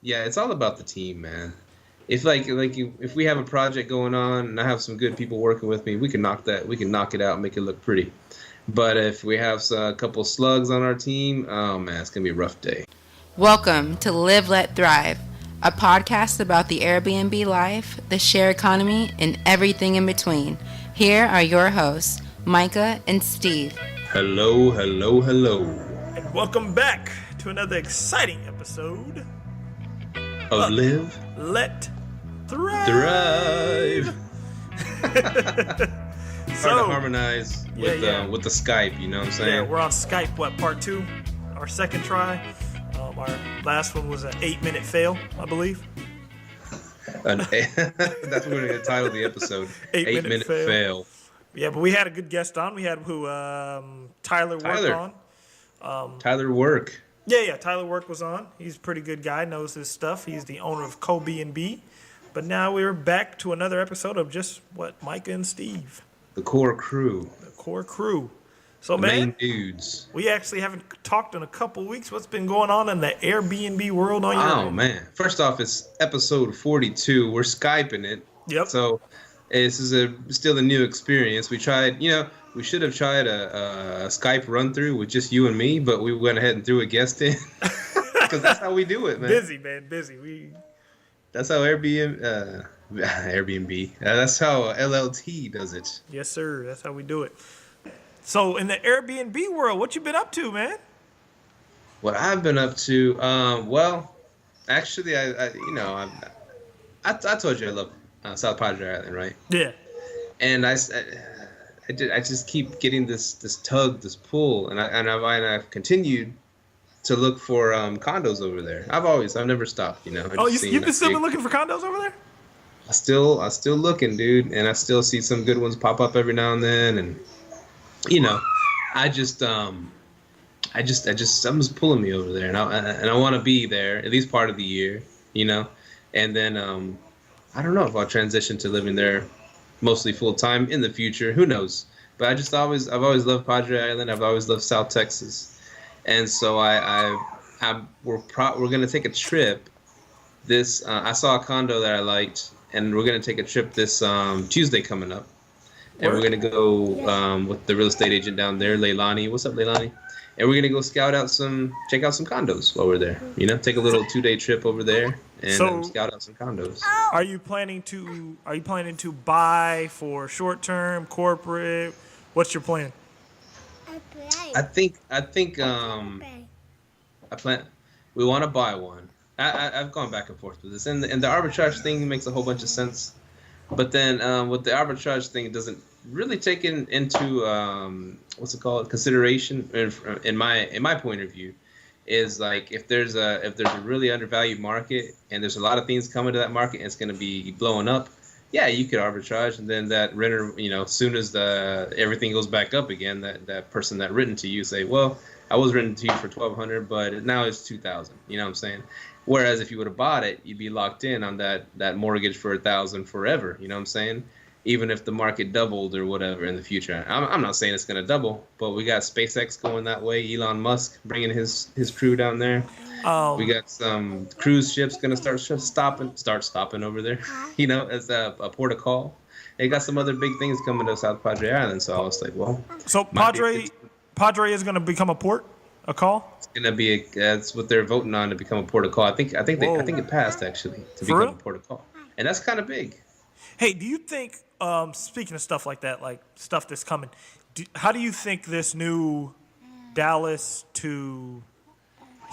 Yeah, it's all about the team, man. If we have a project going on and I have some good people working with me, we can knock it out and make it look pretty. But if we have a couple slugs on our team, oh man, it's gonna be a rough day. Welcome to Live, Let Thrive, a podcast about the Airbnb life, the share economy, and everything in between. Here are your hosts, Myka and Steve. Hello, hello, hello. And welcome back to another exciting episode of Live, Let Thrive. Hard to harmonize with the Skype, you know what I'm saying? Yeah, we're on Skype, part 2? Our second try. Our last one was an 8-minute fail, I believe. That's what we're going to title the episode. 8-minute fail. Yeah, but we had a good guest on. We had Tyler Work on. Tyler Work. Yeah, Tyler Work was on. He's a pretty good guy, knows his stuff. He's the owner of B. But now we're back to another episode of just Myka and Steve. The core crew. So, the main dudes. We actually haven't talked in a couple weeks. What's been going on in the Airbnb world on your end? Oh, man. First off, it's episode 42. We're Skyping it. Yep. So, this is still a new experience. We tried, we should have tried a Skype run-through with just you and me, but we went ahead and threw a guest in. Because that's how we do it, man. Busy. That's how Airbnb. That's how LLT does it. Yes, sir. That's how we do it. So, in the Airbnb world, what you been up to, man? What I've been up to, actually, I told you I love South Padre Island, right? Yeah. And I just keep getting this tug, this pull, and I've continued to look for condos over there. I've never stopped, You've been still been looking for condos over there? I still looking, dude, and I still see some good ones pop up every now and then, and something's pulling me over there, and I want to be there at least part of the year, and then I don't know if I'll transition to living there mostly full time in the future. Who knows? But I've always loved Padre Island. I've always loved South Texas, and so we're gonna take a trip. I saw a condo that I liked, and we're gonna take a trip this Tuesday coming up. And we're going to go with the real estate agent down there, Leilani. What's up, Leilani? And we're going to go check out some condos while we're there. Take a little 2-day trip over there and scout out some condos. Are you planning to buy for short-term, corporate? What's your plan? We want to buy one. I've gone back and forth with this. And the arbitrage thing makes a whole bunch of sense. But then with the arbitrage thing, it doesn't really take into consideration in my point of view, is like if there's a really undervalued market and there's a lot of things coming to that market and it's going to be blowing up, yeah, you could arbitrage, and then that renter, as soon as everything goes back up again, that person that written to you say, well, I was written to you for $1,200, but now it's $2,000. You know what I'm saying? Whereas if you would have bought it, you'd be locked in on that mortgage for $1,000 forever. You know what I'm saying? Even if the market doubled or whatever in the future. I'm not saying it's going to double, but we got SpaceX going that way. Elon Musk bringing his crew down there. We got some cruise ships going to start stopping over there. As a port of call. They got some other big things coming to South Padre Island. So I was like, well. So Padre is going to become a port. A call? It's gonna be that's what they're voting on, to become a port of call. I think it passed actually to become a port of call, and that's kind of big. Hey, do you think? Speaking of stuff like that, like stuff that's coming, how do you think this new Dallas to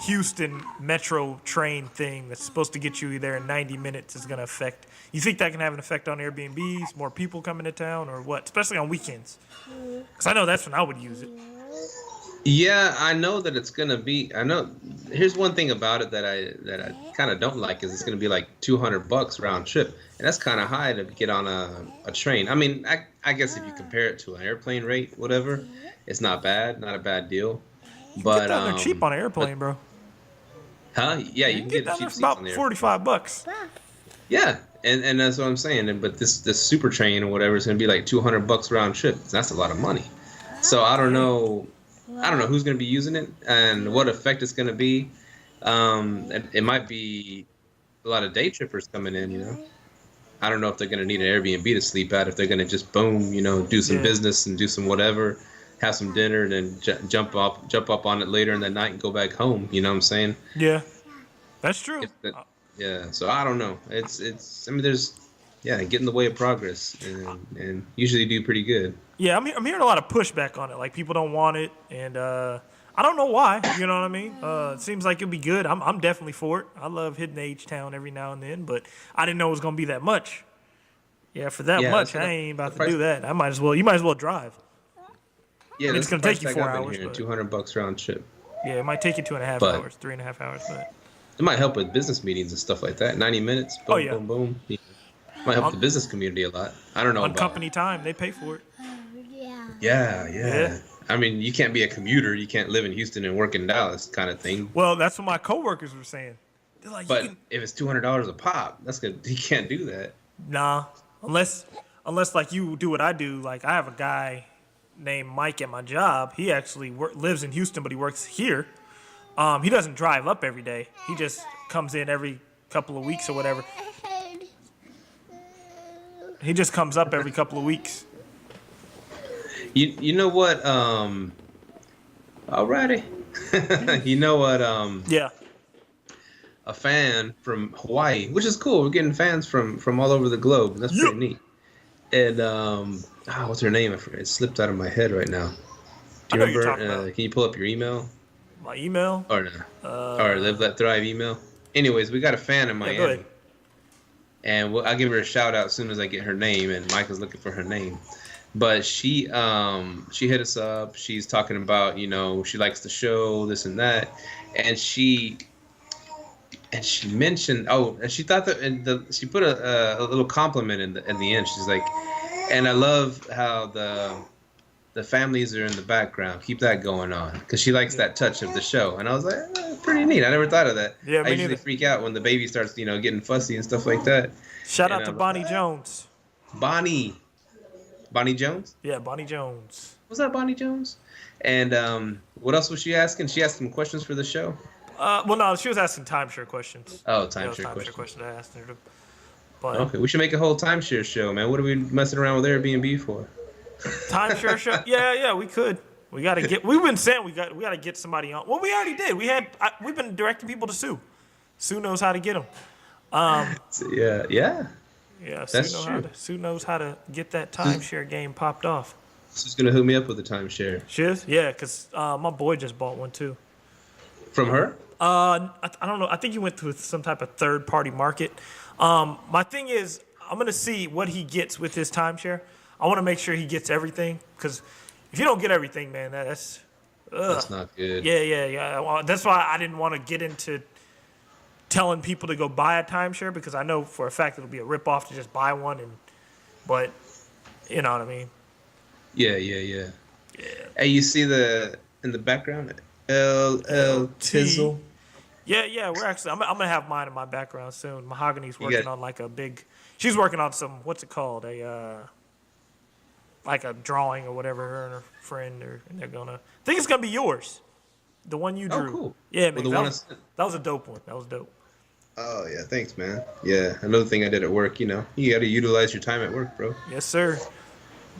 Houston metro train thing that's supposed to get you there in 90 minutes is going to affect? You think that can have an effect on Airbnbs, more people coming to town, or what? Especially on weekends, because I know that's when I would use it. Yeah, I know that it's gonna be. I know. Here's one thing about it that I kind of don't like, is it's gonna be like $200 round trip, and that's kind of high to get on a train. I mean, I guess if you compare it to an airplane rate, whatever, it's not bad, not a bad deal. But get down there cheap on an airplane, bro. Huh? Yeah, you can get cheap seats about on there. $45. Yeah, and that's what I'm saying. But this super train or whatever is gonna be like $200 round trip. That's a lot of money. So I don't know. I don't know who's going to be using it and what effect it's going to be. It might be a lot of day trippers coming in. I don't know if they're gonna need an Airbnb to sleep at. If they're gonna just boom, do some business and do some whatever, have some dinner, and then jump up on it later in the night and go back home. You know what I'm saying? Yeah, that's true. Yeah. So I don't know. It's. I mean, get in the way of progress, and usually do pretty good. Yeah, I'm hearing a lot of pushback on it. Like people don't want it, and I don't know why. You know what I mean? It seems like it'd be good. I'm definitely for it. I love hitting H-Town every now and then, but I didn't know it was gonna be that much. Yeah, for that much, I ain't about to do that. You might as well drive. Yeah, it's gonna take you 4 hours. Here, $200 round trip. Yeah, it might take you 2.5 hours, 3.5 hours, but it might help with business meetings and stuff like that. 90 minutes. Boom, boom, boom. Yeah. Might help the business community a lot. I don't know. On company time, they pay for it. Yeah. I mean, you can't be a commuter. You can't live in Houston and work in Dallas, kind of thing. Well, that's what my coworkers were saying. They're like, but if it's $200 a pop, that's good. You can't do that. Nah, unless like you do what I do. Like I have a guy named Mike at my job. He actually lives in Houston, but he works here. He doesn't drive up every day. He just comes in every couple of weeks or whatever. He just comes up every couple of weeks. You know what? Alrighty. You know what? Yeah. A fan from Hawaii, which is cool. We're getting fans from all over the globe. That's pretty neat. And what's her name? It slipped out of my head right now. Do you remember? Can you pull up your email? My email? Or no? Or Live Let Thrive email. Anyways, we got a fan in Miami. Go ahead. And I'll give her a shout out as soon as I get her name. And Myka's looking for her name. But she hit us up. She's talking about, she likes the show, this and that. And she mentioned, and she thought that, she put a little compliment in the end. She's like, and I love how the families are in the background. Keep that going on, because she likes that touch of the show. And I was like, pretty neat. I never thought of that. Yeah, I usually freak out when the baby starts, getting fussy and stuff like that. Shout out to Bonnie Jones. Bonnie Jones? Yeah, Bonnie Jones. Was that Bonnie Jones? And what else was she asking? She asked some questions for the show? Well, no, she was asking timeshare questions. Oh, timeshare questions I asked her. But okay, we should make a whole timeshare show, man. What are we messing around with Airbnb for? Timeshare show? Yeah, we could. We've been saying we got to get somebody on. Well, we already did. We've been directing people to Sue. Sue knows how to get them. Yeah. Yeah, Sue knows how to get that timeshare game popped off. She's gonna hook me up with a timeshare. She is? Yeah, because my boy just bought one too. From her? I don't know. I think he went to some type of third-party market. My thing is, I'm gonna see what he gets with his timeshare. I want to make sure he gets everything, because if you don't get everything, man, that's not good. Yeah. Well, that's why I didn't want to get into telling people to go buy a timeshare, because I know for a fact it'll be a ripoff to just buy one, but you know what I mean. Yeah. Hey, you see in the background, LL Tizzle? Yeah. We're actually. I'm gonna have mine in my background soon. Mahogany's working on she's working on some, what's it called, like a drawing or whatever, her and her friend, and they're gonna. I think it's gonna be yours, the one you drew. Oh, cool. Yeah, man, that was a dope one. That was dope. Oh yeah, thanks, man. Yeah, another thing I did at work. You got to utilize your time at work, bro. Yes, sir.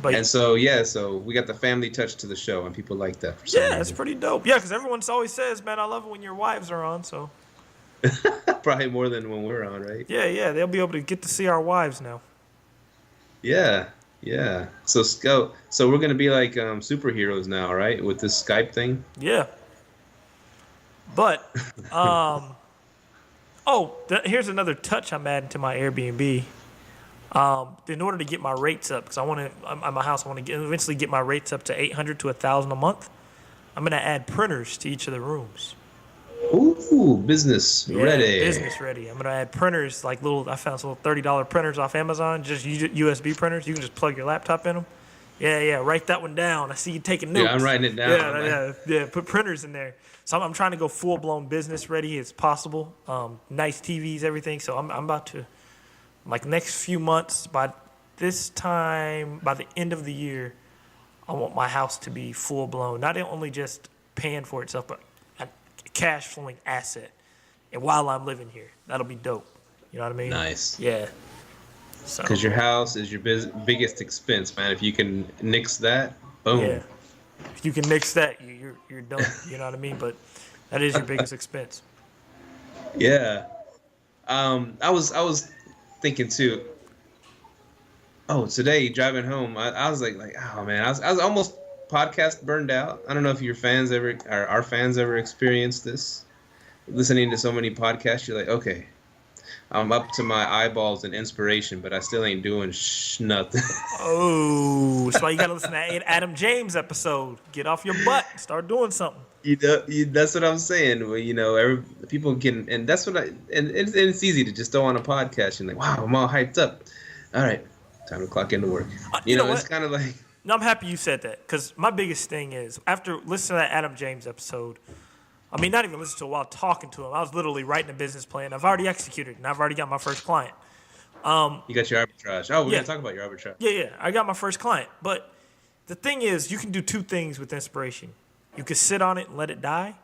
And so we got the family touch to the show, and people like that for some reason. It's pretty dope. Yeah, because everyone always says, man, I love it when your wives are on. So probably more than when we're on, right? Yeah, they'll be able to get to see our wives now. Yeah. So we're gonna be like superheroes now, right? With this Skype thing. Yeah. But here's another touch I'm adding to my Airbnb. In order to get my rates up, because at my house, I want to eventually get my rates up to $800 to $1,000 a month. I'm gonna add printers to each of the rooms. Ooh, business ready. Business ready. I'm gonna add printers, I found some little $30 printers off Amazon, just USB printers. You can just plug your laptop in them. Yeah. Write that one down. I see you taking notes. Yeah, I'm writing it down. Yeah. Put printers in there. So I'm trying to go full blown business ready as possible. Nice TVs, everything. So I'm about to, next few months, by the end of the year, I want my house to be full blown. Not only just paying for itself, but a cash flowing asset. And while I'm living here, that'll be dope. You know what I mean? Nice. Yeah. So. Because your house is your biggest expense, man. If you can nix that, boom. Yeah. If you can nix that, you're done. You know what I mean? But that is your biggest expense. Yeah. I was thinking too. Oh, today driving home, I was like, oh man, I was almost podcast burned out. I don't know if your fans ever, or our fans ever experienced this. Listening to so many podcasts, you're like, okay, I'm up to my eyeballs in inspiration, but I still ain't doing nothing. Oh, that's why you gotta listen to that Adam James episode. Get off your butt, start doing something. That's what I'm saying. Well, people can, and that's what and it's easy to just throw on a podcast and like, wow, I'm all hyped up. All right, time to clock into work. You know it's kind of like. No, I'm happy you said that, because my biggest thing is, after listening to that Adam James episode, I mean, not even listening to it while talking to him, I was literally writing a business plan. I've already executed, and I've already got my first client. You got your arbitrage. Oh, we're going to talk about your arbitrage. Yeah, I got my first client. But the thing is, you can do two things with inspiration. You can sit on it and let it die,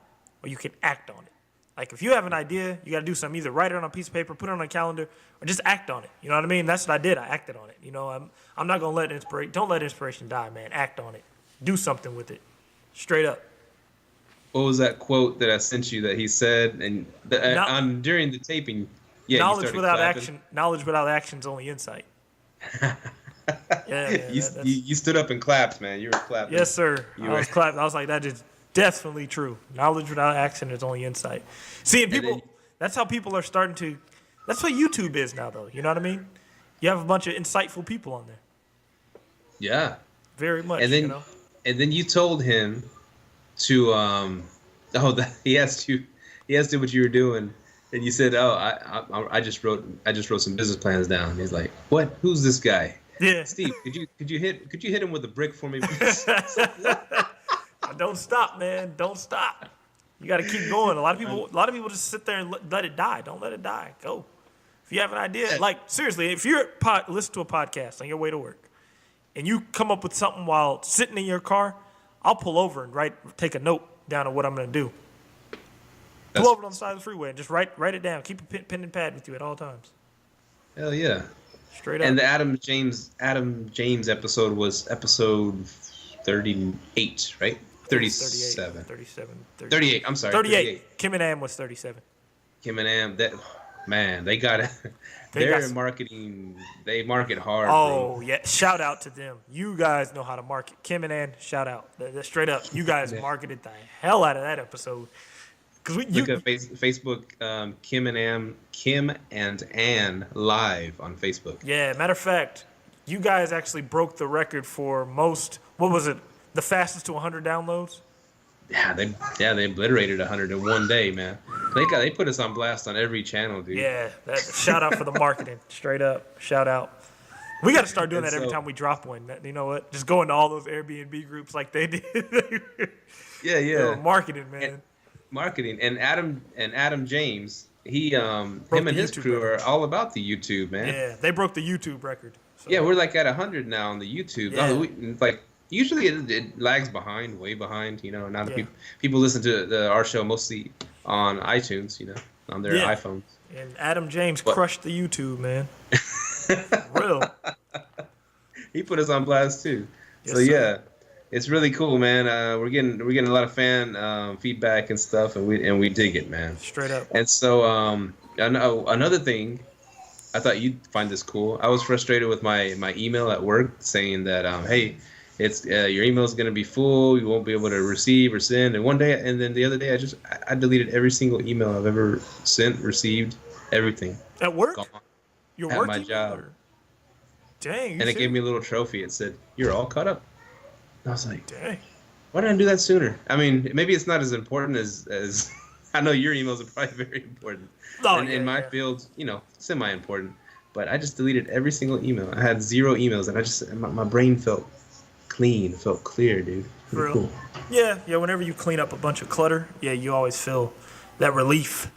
or you can act on it. Like, if you have an idea, you got to do something. Either write it on a piece of paper, put it on a calendar, or just act on it. You know what I mean? That's what I did. I acted on it. I'm not going to don't let inspiration die, man. Act on it. Do something with it. Straight up. What was that quote that I sent you that he said? And during the taping, knowledge without action is only insight. Yeah, man, you stood up and clapped, man. You were clapping. Yes, sir. I was clapping. I was like, that is definitely true. Knowledge without action is only insight. See, and people, that's how people are starting to. That's what YouTube is now, though. You know what I mean? You have a bunch of insightful people on there. Yeah. Very much. And then you told him to he asked you what you were doing, and you said, I just wrote some business plans down. He's like, what? Who's this guy? Yeah. Steve, could you hit him with a brick for me? Don't stop, man. Don't stop. You got to keep going. A lot of people just sit there and let it die. Don't let it die. Go. If you have an idea, like seriously, if you're listen to a podcast on your way to work, and you come up with something while sitting in your car, I'll pull over and take a note down of what I'm going to do. Pull over on the side of the freeway and just write it down. Keep a pen and pad with you at all times. Hell yeah. Straight up. And the Adam James episode was episode 38, right? 37. 38. I'm sorry. 38. Kim and Am was 37. Kim and Am, they got it. Their marketing, they market hard. Oh, bro. yeah. Shout out to them. You guys know how to market. Kim and Ann, shout out. Straight up. You guys marketed the hell out of that episode. Look at Facebook, Kim and Ann live on Facebook. Yeah, matter of fact, you guys actually broke the record for most, what was it, the fastest to 100 downloads? Yeah, they obliterated 100 in one day, man. They put us on blast on every channel, dude. Yeah, shout out for the marketing. Straight up, shout out. We got to start doing that every time we drop one. You know what? Just go into all those Airbnb groups like they did. Yeah. Marketing, man. Marketing. And Adam James, him and his crew are all about the YouTube, man. Yeah, they broke the YouTube record. So. Yeah, we're like at 100 now on the YouTube. Yeah. Usually it lags behind, way behind, Now people listen to our show mostly on iTunes, on their iPhones. And Adam James crushed the YouTube, man. Real. He put us on blast too. Yes, so sir. It's really cool, man. We're getting a lot of fan feedback and stuff, and we dig it, man. Straight up. And so another thing, I thought you'd find this cool. I was frustrated with my email at work saying that hey, it's your email is going to be full. You won't be able to receive or send. And then the other day, I deleted every single email I've ever sent, received, everything. At work? Gone. Your at work my email? job. Or? Dang. And it gave me a little trophy. It said, "You're all caught up." And I was like, "Dang, why didn't I do that sooner?" I mean, maybe it's not as important as I know your emails are probably very important. In my field, semi-important. But I just deleted every single email. I had 0 emails, and my brain felt clean, felt clear, dude. Real. Cool. Yeah. Whenever you clean up a bunch of clutter, you always feel that relief.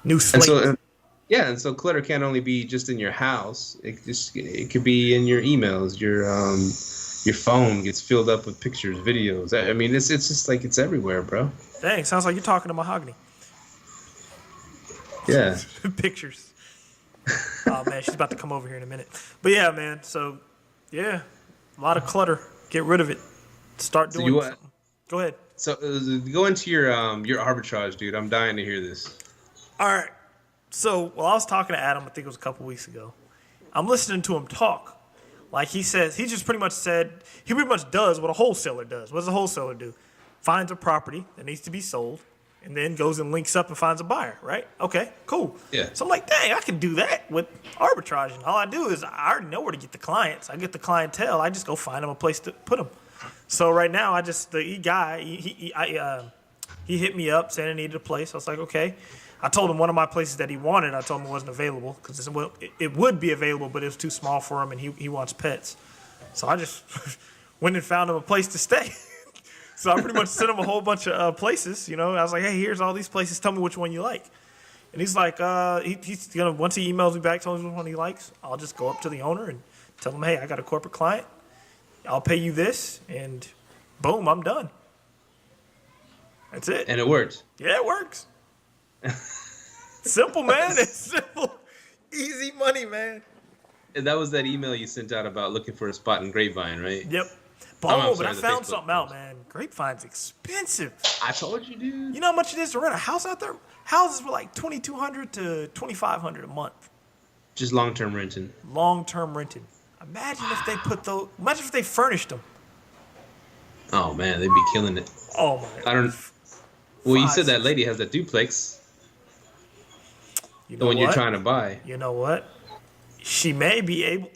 New slate. And so clutter can't only be just in your house. It could be in your emails. Your phone gets filled up with pictures, videos. I mean, it's just like it's everywhere, bro. Dang, sounds like you're talking to Mahogany. Yeah. Pictures. Oh man, she's about to come over here in a minute. But yeah, man. So yeah, a lot of clutter. Get rid of it. Start doing something. Go ahead. So go into your arbitrage, dude. I'm dying to hear this. All right. So I was talking to Adam. I think it was a couple weeks ago. I'm listening to him talk. Like he says, he just pretty much said he pretty much does what a wholesaler does. What does a wholesaler do? Finds a property that needs to be sold, and then goes and links up and finds a buyer, right? Okay, cool. Yeah. So I'm like, dang, I can do that with arbitraging. All I do is I already know where to get the clients. I get the clientele. I just go find them a place to put them. So right now, he hit me up saying I needed a place. I was like, okay. I told him one of my places that he wanted. I told him it wasn't available because it would be available, but it was too small for him, and he wants pets. So I just went and found him a place to stay. So I pretty much sent him a whole bunch of places. You know, I was like, hey, here's all these places. Tell me which one you like. And he's like, he's gonna once he emails me back, tells me which one he likes, I'll just go up to the owner and tell him, hey, I got a corporate client. I'll pay you this, and boom, I'm done. That's it. And it worked. Yeah, it works. Simple, man. It's simple. Easy money, man. And that was that email you sent out about looking for a spot in Grapevine, right? Yep. But I found something out, man. Grapevine's expensive. I told you, dude. You know how much it is to rent a house out there? Houses were like $2,200 to $2,500 a month. Just long-term renting. Long-term renting. Imagine if they imagine if they furnished them. Oh man, they'd be killing it. Oh my. Well, you said that lady has a duplex. You know the one what? you're trying to buy. You know what? She may be able.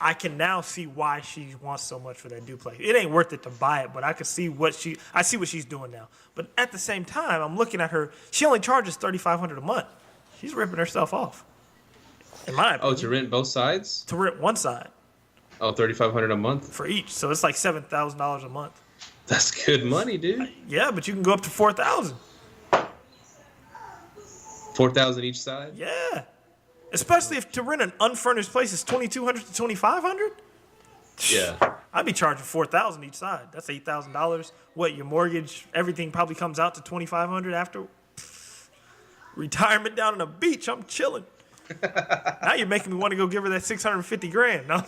I can now see why she wants so much for that duplex. It ain't worth it to buy it, but I see what she's doing now. But at the same time, I'm looking at her. She only charges $3,500 a month. She's ripping herself off. In my opinion. Oh, to rent both sides? To rent one side. Oh, $3,500 a month for each. So it's like $7,000 a month. That's good money, dude. Yeah, but you can go up to $4,000. $4,000 each side? Yeah. Especially if to rent an unfurnished place is $2,200 to $2,500. Yeah. I'd be charging $4,000 each side. That's $8,000. What, your mortgage, everything probably comes out to $2,500 after retirement down on the beach. I'm chilling. Now you're making me want to go give her that $650,000. No.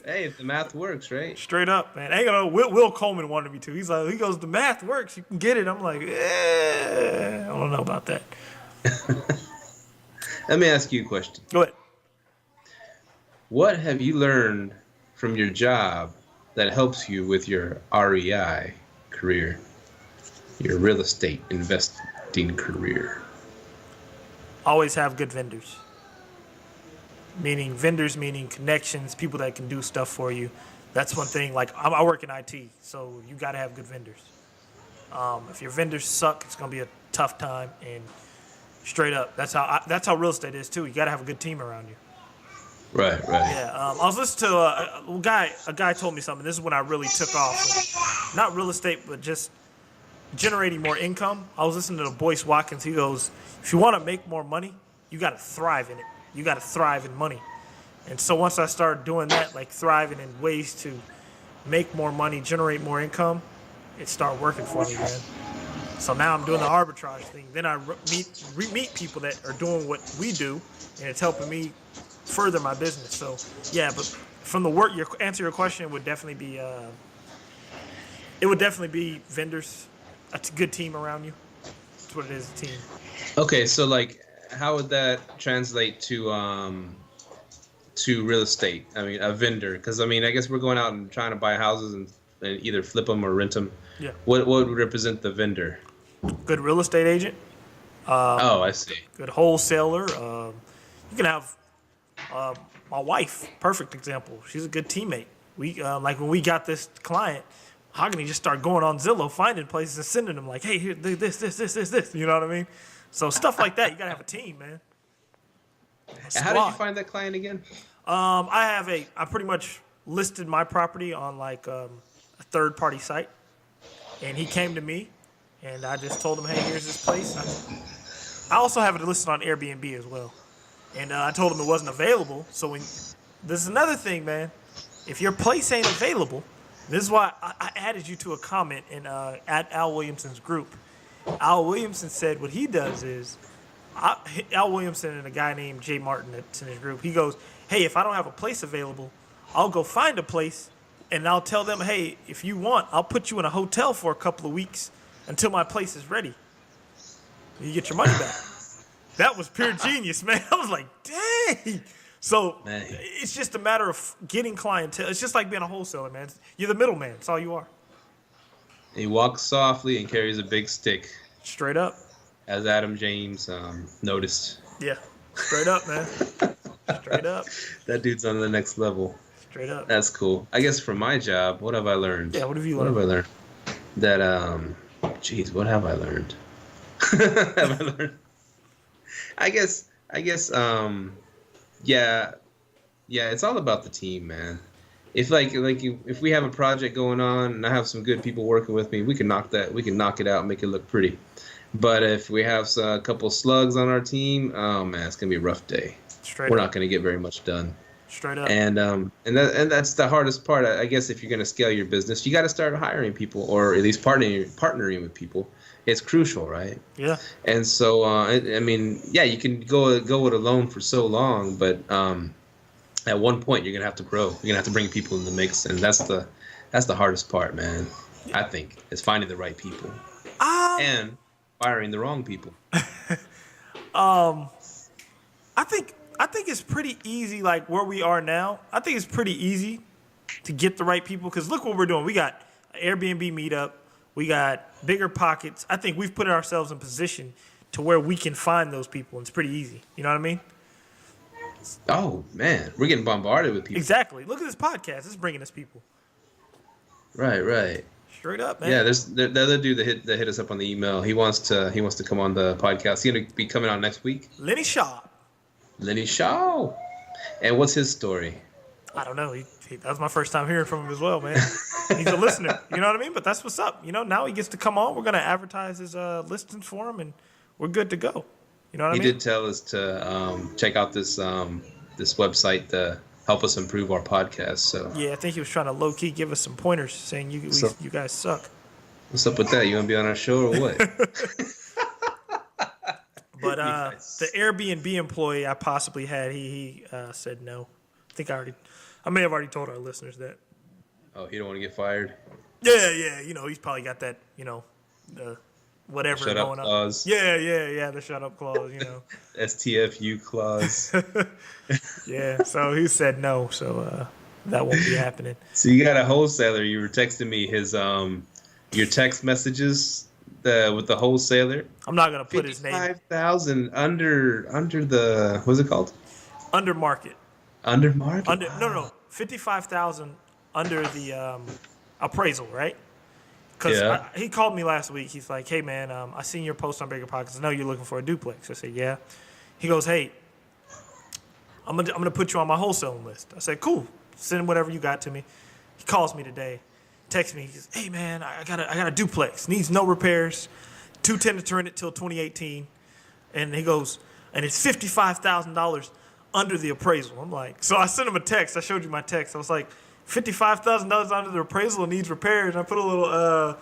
Hey, if the math works, right? Straight up, man. Ain't gonna. Will Coleman wanted me to. He's like, he goes, the math works. You can get it. I'm like, I don't know about that. Let me ask you a question. Go ahead. What have you learned from your job that helps you with your REI career, your real estate investing career? Always have good vendors. Meaning connections, people that can do stuff for you. That's one thing. Like I work in IT, so you got to have good vendors. If your vendors suck, it's gonna be a tough time. And straight up, that's how real estate is too. You got to have a good team around you. Right. Yeah. I was listening to a guy told me something. This is when I really took off. Not real estate, but just generating more income. I was listening to Boyce Watkins. He goes, if you want to make more money, you got to thrive in it. You got to thrive in money. And so once I started doing that, like thriving in ways to make more money, generate more income, it started working for me, man. So now I'm doing the arbitrage thing. Then I meet people that are doing what we do, and it's helping me further my business. So yeah, but from the work, answer your question, it would definitely be vendors, a good team around you. That's what it is, a team. Okay, so like, how would that translate to real estate? I mean, a vendor, because I mean, I guess we're going out and trying to buy houses and either flip them or rent them. Yeah. What would represent the vendor? Good real estate agent. I see. Good wholesaler. You can have my wife. Perfect example. She's a good teammate. We like when we got this client, Mahogany just started going on Zillow, finding places and sending them like, hey, here, this. You know what I mean? So stuff like that, you gotta have a team, man. How did you find that client again? I pretty much listed my property on like a third-party site, and he came to me, and I just told him, hey, here's this place. I also have it listed on Airbnb as well, and I told him it wasn't available. So this is another thing, man. If your place ain't available, this is why I added you to a comment in at Al Williamson's group. Al Williamson said what he does is Al Williamson and a guy named Jay Martin that's in his group. He goes, hey, if I don't have a place available, I'll go find a place, and I'll tell them, hey, if you want, I'll put you in a hotel for a couple of weeks until my place is ready. And you get your money back. That was pure genius, man. I was like, dang. So it's just a matter of getting clientele. It's just like being a wholesaler, man. You're the middleman. That's all you are. He walks softly and carries a big stick. Straight up. As Adam James noticed. Yeah. Straight up, man. Straight up. That dude's on the next level. Straight up. That's cool. I guess for my job, what have I learned? Yeah, what have you learned? What have I learned? That, what have I learned? Have I learned? I guess, yeah, it's all about the team, man. If if we have a project going on and I have some good people working with me, we can knock it out and make it look pretty. But if we have a couple slugs on our team, oh man, it's gonna be a rough day. We're not gonna get very much done. Straight up. And that's the hardest part. I guess if you're gonna scale your business, you got to start hiring people, or at least partnering with people. It's crucial, right? Yeah. And so, I mean, yeah, you can go it alone for so long, but at one point you're gonna have to grow. You're gonna have to bring people in the mix, and that's the hardest part, man. I think is finding the right people and firing the wrong people. I think it's pretty easy, like where we are now. I think it's pretty easy to get the right people, because look what we're doing. We got an Airbnb meetup. We got Bigger Pockets. I think we've put ourselves in position to where we can find those people. And it's pretty easy. You know what I mean? Oh, man. We're getting bombarded with people. Exactly. Look at this podcast. It's bringing us people. Right. Straight up, man. Yeah, there's the other dude that hit us up on the email. He wants to come on the podcast. He's going to be coming on next week. Lenny Shaw. And what's his story? I don't know. That was my first time hearing from him as well, man. He's a listener. You know what I mean? But that's what's up. You know, now he gets to come on. We're going to advertise his listings for him, and we're good to go. You know what I mean? He did tell us to check out this website to help us improve our podcast. So yeah, I think he was trying to low-key give us some pointers, saying you guys suck. What's up with that? You want to be on our show or what? But the Airbnb employee I possibly had, he said no. I may have already told our listeners that. Oh, he don't want to get fired? Yeah. You know, he's probably got that, whatever shut going up on. Clause. Yeah, the shut up clause, STFU clause. Yeah, so he said no, so that won't be happening. So you got a wholesaler. You were texting me his your text messages with the wholesaler. I'm not gonna put his name. 55,000 under the, what's it called? Under market. Under market. No. 55,000 under the appraisal, right? Because he called me last week. He's like, "Hey man, I seen your post on Bigger Pockets. I know you're looking for a duplex." I said, "Yeah." He goes, "Hey, I'm gonna put you on my wholesaling list." I said, "Cool. Send whatever you got to me." He calls me today, texts me. He says, "Hey man, I got a duplex. Needs no repairs. 2 tenants are in it till 2018." And he goes, "And it's $55,000 under the appraisal." I'm like, so I sent him a text. I showed you my text. I was like, $55,000 under the appraisal and needs repairs. And I put a little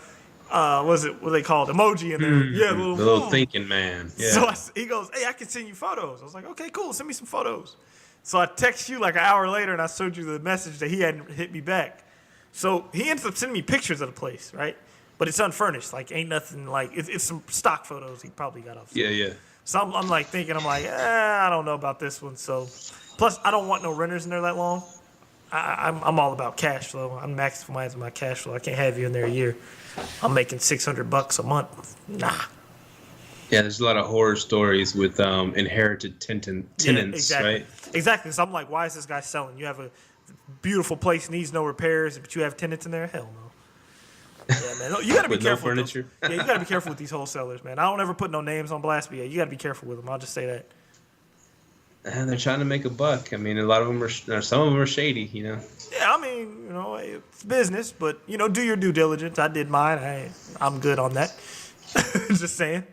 what they called emoji in there. Yeah, the little thinking man. Yeah. So he goes, "Hey, I can send you photos." I was like, "Okay, cool. Send me some photos." So I text you like an hour later, and I showed you the message that he hadn't hit me back. So he ends up sending me pictures of the place, right? But it's unfurnished. Like, ain't nothing like it's some stock photos he probably got off. Yeah. So I'm like thinking, I don't know about this one. So plus I don't want no renters in there that long. I'm all about cash flow. I'm maximizing my cash flow. I can't have you in there a year. I'm making $600 a month. Nah. Yeah, there's a lot of horror stories with inherited tenants, exactly. right? Exactly. So I'm like, why is this guy selling? You have a beautiful place, needs no repairs, but you have tenants in there? Hell no. Yeah, man. You got to be careful. No furniture. Yeah, you got to be careful with these wholesalers, man. I don't ever put no names on blast, but yeah, you got to be careful with them. I'll just say that. And they're trying to make a buck. I mean, a lot of them some of them are shady, Yeah, I mean, it's business, but do your due diligence. I did mine. I'm good on that. Just saying.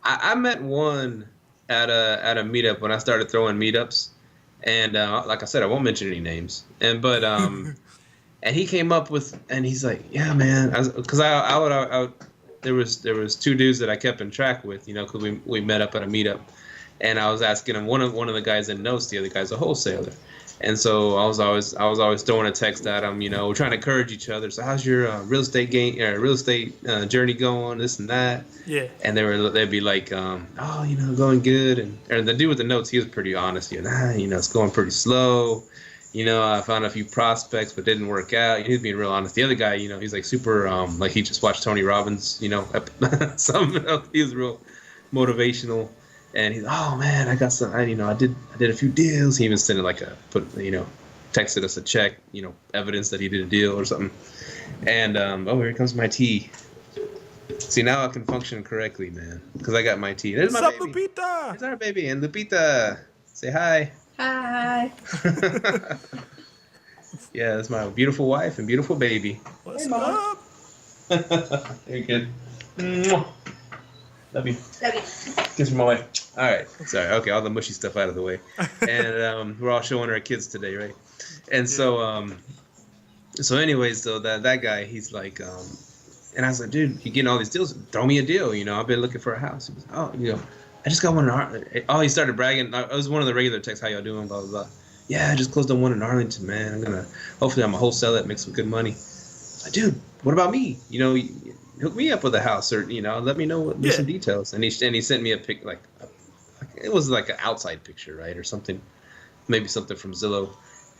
I met one at a meetup when I started throwing meetups, and like I said, I won't mention any names. And and he came up with, and he's like, "Yeah, man," because I there was two dudes that I kept in track with, you know, because we met up at a meetup, and I was asking him, one of the guys in notes, the other guy's a wholesaler. And so I was always throwing a text at him, you know, we're trying to encourage each other. So how's your real estate journey going? This and that. Yeah. And they'd be like, oh, you know, going good. And the dude with the notes, he was pretty honest. You know, it's going pretty slow. You know, I found a few prospects, but didn't work out. He was being real honest. The other guy, you know, he's like super, like he just watched Tony Robbins, you know, he was real motivational. And he's, oh man, I got some. I did a few deals. He even sent it texted us a check, you know, evidence that he did a deal or something. And here comes my tea. See, now I can function correctly, man, because I got my tea. There's my baby. Lupita? There's our baby, and Lupita, say hi. Hi. Yeah, that's my beautiful wife and beautiful baby. What's up? You're good. Mwah. Love you. Kiss from my wife. All right. Sorry. Okay. All the mushy stuff out of the way. And we're all showing our kids today, right? And so anyways, though, that guy, he's like, and I was like, dude, you're getting all these deals. Throw me a deal. You know, I've been looking for a house. He was, oh, you know, I just got one in Arlington. Oh, he started bragging. It was one of the regular texts. How y'all doing? Blah, blah, blah. Yeah, I just closed on one in Arlington, man. Hopefully I'm a wholesaler that makes some good money. I was like, dude, what about me? You know, hook me up with a house, or, you know, let me know some details. And he sent me a pic, like it was like an outside picture, right, or something, maybe something from Zillow.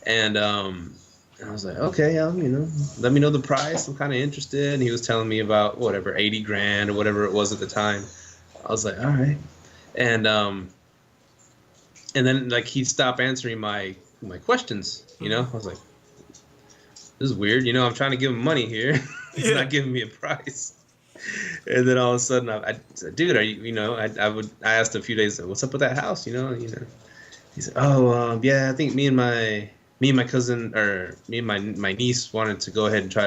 And I was like, okay, you know, let me know the price. I'm kind of interested. And he was telling me about whatever, 80 grand or whatever it was at the time. I was like, all right. And then like he stopped answering my questions, you know. I was like, this is weird, you know. I'm trying to give him money here. He's not giving me a price. And then all of a sudden, I said, dude, are you, you know, I asked a few days, what's up with that house, you know. He said, oh, yeah, I think me and my cousin, or me and my niece wanted to go ahead and try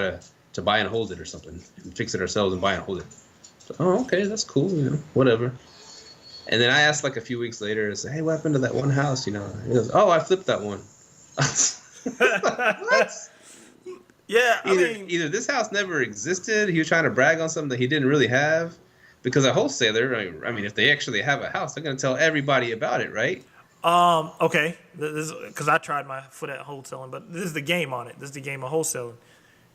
to buy and hold it or something, and fix it ourselves and buy and hold it. So, oh, okay, that's cool, you know, whatever. And then I asked like a few weeks later, I said, hey, what happened to that one house, you know? He goes, oh, I flipped that one. What? Yeah, Either this house never existed, he was trying to brag on something that he didn't really have, because a wholesaler, I mean, if they actually have a house, they're going to tell everybody about it, right? Okay, because I tried my foot at wholesaling, but this is the game on it. This is the game of wholesaling.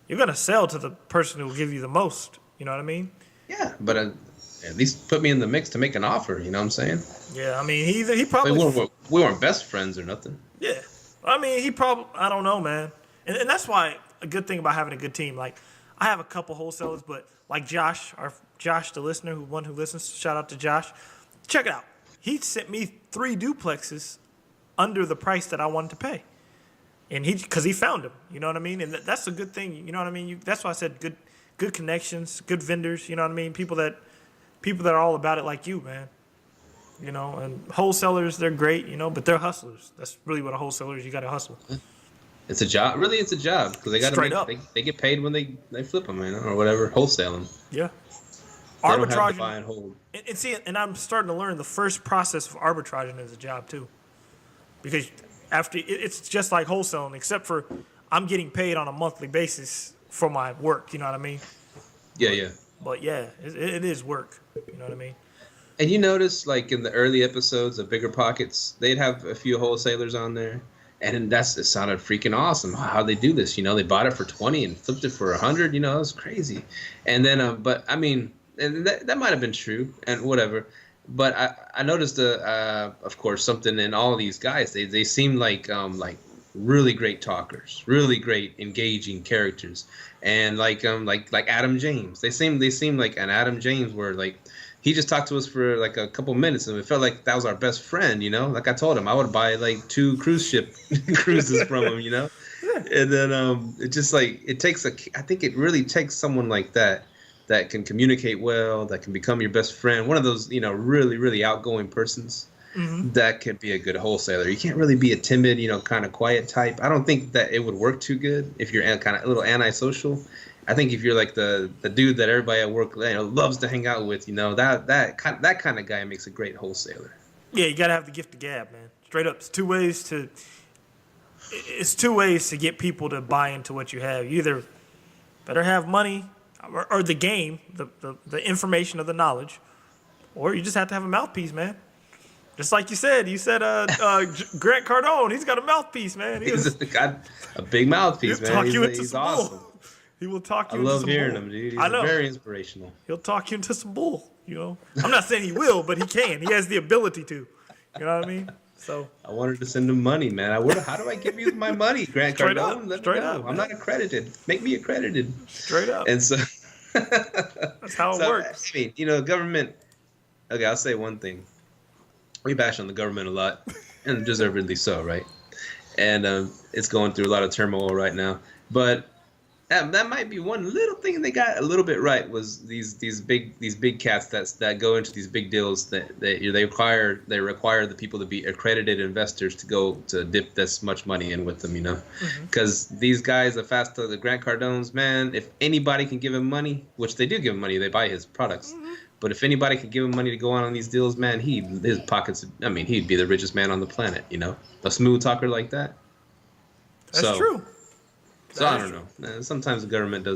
You're going to sell to the person who will give you the most, you know what I mean? Yeah, but at least put me in the mix to make an offer, you know what I'm saying? Yeah, I mean, he probably... We weren't best friends or nothing. Yeah, I mean, he probably... I don't know, man. And that's why... A good thing about having a good team. Like, I have a couple wholesalers, but like Josh, the listener, who listens, shout out to Josh. Check it out. He sent me 3 duplexes under the price that I wanted to pay, and because he found them. You know what I mean? And that's a good thing. You know what I mean? That's why I said good connections, good vendors. You know what I mean? People that are all about it, like you, man. You know, and wholesalers, they're great. You know, but they're hustlers. That's really what a wholesaler is. You got to hustle. It's a job. Really, it's a job, because they got to they get paid when they flip them, man, or whatever, wholesale them. Yeah. Arbitrage. Don't have to buy and hold. And see, and I'm starting to learn the first process of arbitraging is a job too, because after it's just like wholesaling, except for I'm getting paid on a monthly basis for my work. You know what I mean? Yeah. But yeah, it is work. You know what I mean? And you notice, like in the early episodes of Bigger Pockets, they'd have a few wholesalers on there. And it sounded freaking awesome. How they do this, you know? They bought it for 20 and flipped it for 100. You know, it was crazy. And then, but I mean, and that might have been true, and whatever. But I noticed, of course, something in all of these guys. They seem like really great talkers, really great engaging characters, and like Adam James. They seem like an Adam James, where like he just talked to us for like a couple minutes, and it felt like that was our best friend, you know? Like I told him, I would buy like 2 cruise ship cruises from him, you know? And then it just like, I think it really takes someone like that can communicate well, that can become your best friend. One of those, you know, really, really outgoing persons that could be a good wholesaler. You can't really be a timid, you know, kind of quiet type. I don't think that it would work too good if you're kind of a little antisocial. I think if you're like the dude that everybody at work, you know, loves to hang out with, you know, that kind of guy makes a great wholesaler. Yeah, you gotta have the gift of gab, man. Straight up, it's two ways to get people to buy into what you have. You either better have money or the game, the information of the knowledge, or you just have to have a mouthpiece, man. Just like you said Grant Cardone, he's got a mouthpiece, man. He's got a big mouthpiece, man. He's awesome. Bull. He will talk you I into love some hearing bull. him, dude. I know. He's very inspirational. He'll talk you into some bull, you know. I'm not saying he will, but he can. He has the ability to. You know what I mean? So I wanted to send him money, man. How do I give you my money, Grant Cardone? Let me know. I'm not accredited. Make me accredited. Straight up. And so that's how it works. I mean, you know, government. Okay, I'll say one thing. We bash on the government a lot, and deservedly so, right? And it's going through a lot of turmoil right now. But that might be one little thing they got a little bit right, was these big cats that go into these big deals that they require the people to be accredited investors to go to dip this much money in with them, you know, because these guys, the Grant Cardones, man, if anybody can give him money, which they do give him money, they buy his products. But if anybody could give him money to go on these deals, man, his pockets. I mean, he'd be the richest man on the planet, you know, a smooth talker like that. That's true. So I don't know. Sometimes the government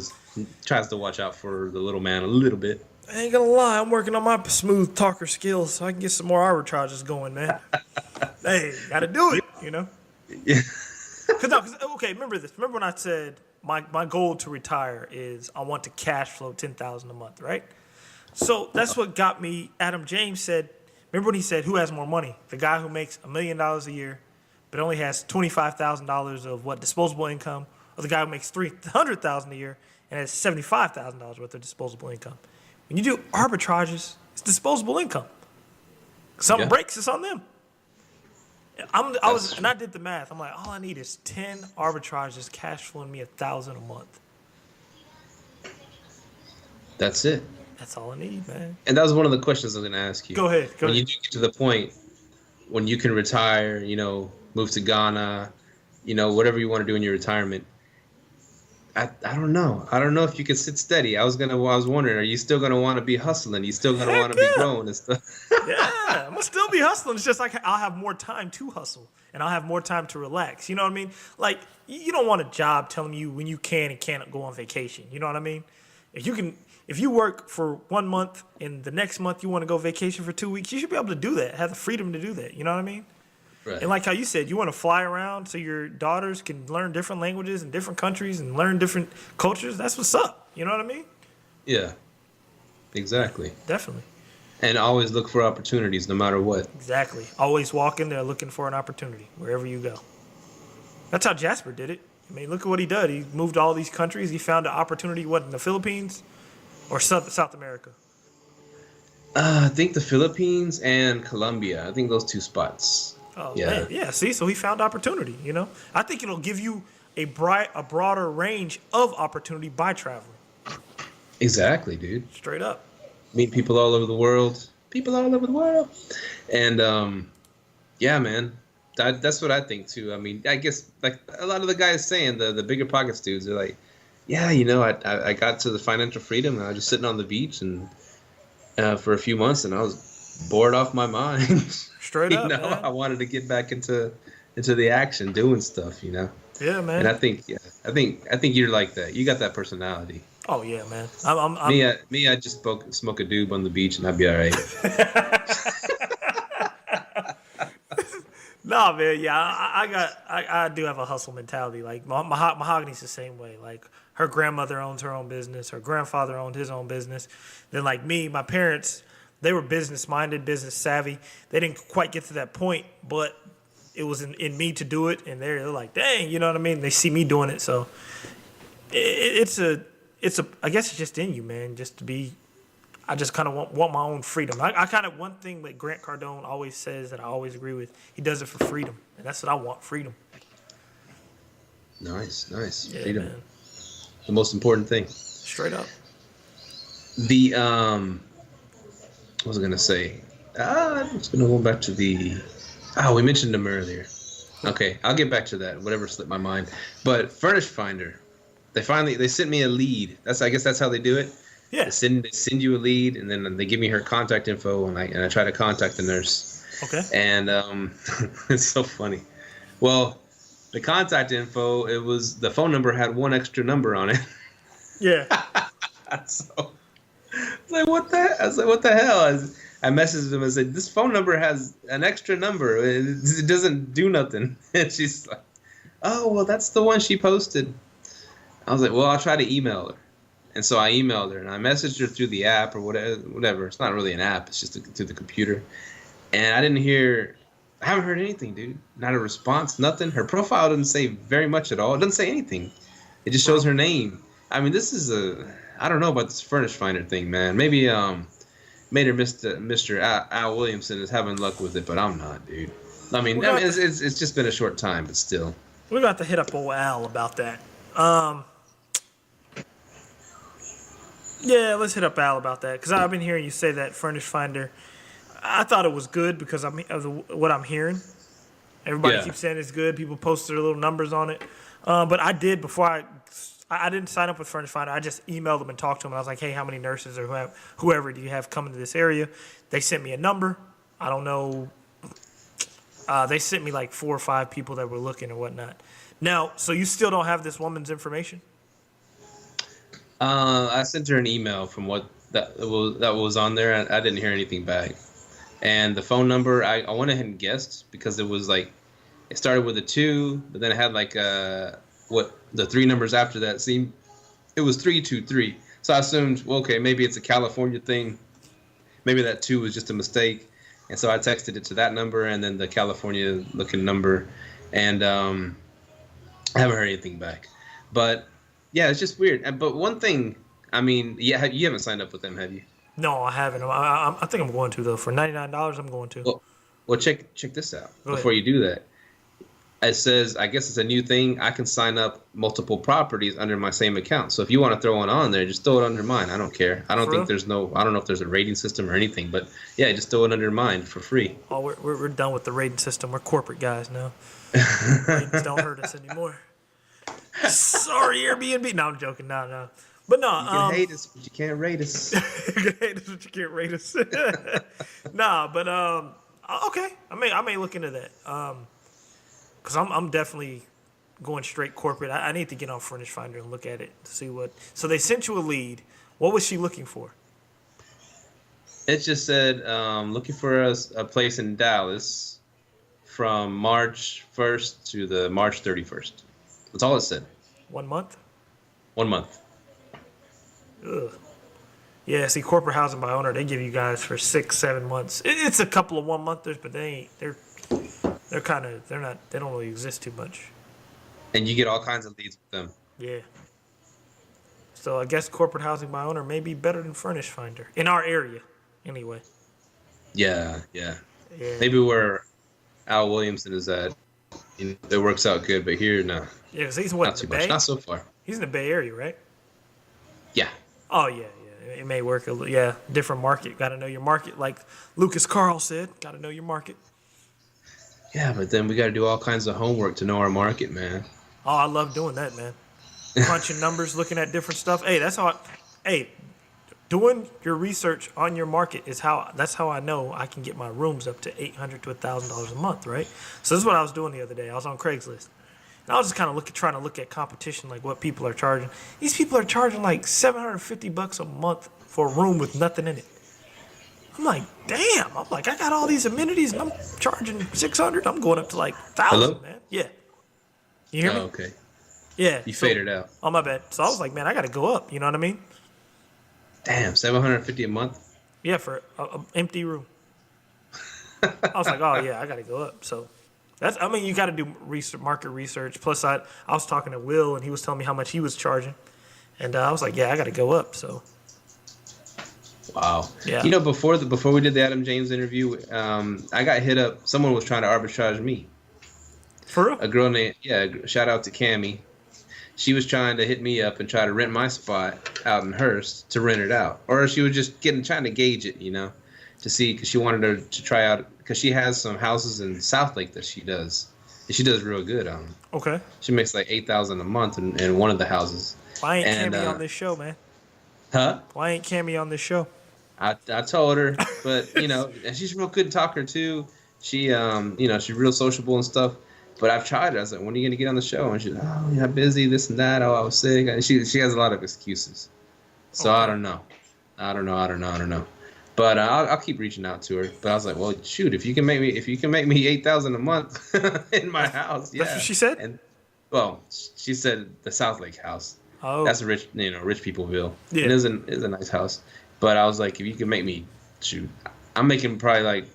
tries to watch out for the little man a little bit. I ain't gonna lie, I'm working on my smooth talker skills so I can get some more arbitrages going, man. Hey, gotta do it, you know? Yeah. Okay, remember this. Remember when I said my goal to retire is I want to cash flow $10,000 a month, right? So that's what got me. Adam James said, remember when he said, who has more money? The guy who makes $1 million a year but only has $25,000 of disposable income, or the guy who makes $300,000 a year and has $75,000 worth of disposable income. When you do arbitrages, it's disposable income. Something breaks, it's on them. I did the math. I'm like, all I need is 10 arbitrages, cash flowing me $1,000 a month. That's it. That's all I need, man. And that was one of the questions I was going to ask you. Go ahead. When you do get to the point when you can retire, you know, move to Ghana, you know, whatever you want to do in your retirement. I don't know. I don't know if you can sit steady. I was wondering, are you still gonna want to be hustling? You still gonna want to be growing and stuff? Yeah, I'm gonna still be hustling. It's just like I'll have more time to hustle and I'll have more time to relax. You know what I mean? Like you don't want a job telling you when you can and can't go on vacation. You know what I mean? If you work for 1 month and the next month you want to go vacation for 2 weeks, you should be able to do that. Have the freedom to do that. You know what I mean? Right. And like how you said, you want to fly around so your daughters can learn different languages in different countries and learn different cultures. That's what's up. You know what I mean? Yeah, exactly. Definitely. And always look for opportunities no matter what. Exactly. Always walk in there looking for an opportunity wherever you go. That's how Jasper did it. I mean, look at what he did. He moved to all these countries. He found an opportunity, in the Philippines or South America? I think the Philippines and Colombia. I think those two spots. Oh, yeah. Man. Yeah, see? So he found opportunity, you know? I think it'll give you a broader range of opportunity by traveling. Exactly, dude. Straight up. Meet people all over the world. And, yeah, man. That's what I think, too. I mean, I guess, like, a lot of the guys saying, the bigger pockets dudes, they're like, yeah, you know, I got to the financial freedom, and I was just sitting on the beach and for a few months, and I was bored off my mind. Straight up, man. I wanted to get back into the action, doing stuff, you know. Yeah, man. And I think you're like that. You got that personality. Oh yeah, man. Me, I just smoke a doob on the beach, and I'd be all right. Nah, man. Yeah, I do have a hustle mentality. Like Mahogany's the same way. Like her grandmother owns her own business. Her grandfather owned his own business. Then like me, my parents, they were business-minded, business-savvy. They didn't quite get to that point, but it was in me to do it, and they're like, dang, you know what I mean? They see me doing it, so it's a I guess it's just in you, man, just to be. I just kind of want my own freedom. I kind of, one thing that Grant Cardone always says that I always agree with, he does it for freedom, and that's what I want, freedom. Nice. Yeah, freedom. Man. The most important thing. Straight up. What was I gonna say? I'm just gonna go back to we mentioned them earlier. Okay, I'll get back to that. Whatever slipped my mind. But Furnish Finder, they sent me a lead. I guess that's how they do it. Yeah. They send you a lead, and then they give me her contact info, and I try to contact the nurse. Okay. And it's so funny. Well, the contact info, the phone number had one extra number on it. Yeah. So I was like, what the hell? I messaged him and said, this phone number has an extra number. It doesn't do nothing. And she's like, oh, well, that's the one she posted. I was like, well, I'll try to email her. And so I emailed her, and I messaged her through the app or whatever. It's not really an app. It's just through the computer. And I haven't heard anything, dude. Not a response, nothing. Her profile doesn't say very much at all. It doesn't say anything. It just shows her name. I mean, this is I don't know about this Furnish Finder thing, man. Maybe Mr. Al Williamson is having luck with it, but I'm not, dude. I mean it's just been a short time, but still. We're going to have to hit up old Al about that. Yeah, let's hit up Al about that, because I've been hearing you say that Furnish Finder. I thought it was good because of what I'm hearing. Everybody keeps saying it's good. People post their little numbers on it. But I did before I didn't sign up with Furnish Finder. I just emailed them and talked to them. I was like, hey, how many nurses or whoever do you have coming to this area? They sent me a number. I don't know. They sent me like 4 or 5 people that were looking or whatnot. Now, so you still don't have this woman's information? I sent her an email from what that was on there. I didn't hear anything back. And the phone number, I went ahead and guessed because it was like, it started with a 2, but then it had like what the 3 numbers after that seemed, it was 323. So I assumed, well, okay, maybe it's a California thing. Maybe that 2 was just a mistake. And so I texted it to that number and then the California looking number. And I haven't heard anything back. But yeah, it's just weird. But one thing, I mean, you haven't signed up with them, have you? No, I haven't. I think I'm going to, though. For $99, I'm going to. Well, check this out before you do that. It says, I guess it's a new thing. I can sign up multiple properties under my same account. So if you want to throw one on there, just throw it under mine. I don't care. I don't know if there's a rating system or anything, but yeah, just throw it under mine for free. Oh, we're done with the rating system. We're corporate guys now. Ratings don't hurt us anymore. Sorry, Airbnb. No, I'm joking. No. But no, you can hate us, but you can't rate us. You can hate us, but you can't rate us. Nah, but okay. I may look into that. Because I'm definitely going straight corporate. I need to get on Furnish Finder and look at it to see what. So they sent you a lead. What was she looking for? It just said looking for a place in Dallas from March 1st to the March 31st. That's all it said. 1 month? 1 month. Ugh. Yeah, see, corporate housing by owner, they give you guys for 6-7 months. It's a couple of 1 monthers, but they don't really exist too much. And you get all kinds of leads with them. Yeah. So I guess corporate housing by owner may be better than Furnish Finder in our area, anyway. Yeah. Maybe where Al Williamson is at, it works out good, but here, no. Yeah, because he's what, not too much, not so far. He's in the Bay Area, right? Yeah. Oh, yeah. It may work. Different market. Got to know your market. Like Lucas Carl said, got to know your market. Yeah, but then we got to do all kinds of homework to know our market, man. Oh, I love doing that, man. Crunching numbers, looking at different stuff. Hey, doing your research on your market that's how I know I can get my rooms up to $800 to $1,000 a month, right? So this is what I was doing the other day. I was on Craigslist. And I was just kind of trying to look at competition, like what people are charging. These people are charging like $750 a month for a room with nothing in it. I'm like, damn. I'm like, I got all these amenities and I'm charging $600. I'm going up to like $1,000, man. Yeah. You hear me? Oh, okay. Yeah. You faded out. Oh, my bad. So I was like, man, I got to go up. You know what I mean? Damn, $750 a month? Yeah, for an empty room. I was like, oh, yeah, I got to go up. So you got to do market research. Plus, I was talking to Will, and he was telling me how much he was charging. And I was like, yeah, I got to go up. So. Wow. Yeah. You know, before we did the Adam James interview, I got hit up. Someone was trying to arbitrage me. For real? A girl named, shout out to Cammie. She was trying to hit me up and try to rent my spot out in Hearst to rent it out. Or she was just trying to gauge it, to see, because she wanted to try out, because she has some houses in South Lake that she does. And she does real good on them. Okay. She makes like $8,000 a month in one of the houses. Why ain't Cammie on this show, man? Huh? Why ain't Cammie on this show? I told her, but, and she's a real good talker, too. She, she's real sociable and stuff. But I've tried it. I was like, when are you going to get on the show? And she's like, oh, busy, this and that. Oh, I was sick. And she has a lot of excuses. So Okay. I don't know. I don't know. But I'll keep reaching out to her. But I was like, well, shoot, if you can make me $8,000 a month in my house, yeah. That's what she said? And well, she said the South Lake house. Oh. That's a rich peopleville. Yeah. And it is a nice house. But I was like, if you can make me, shoot, I'm making probably like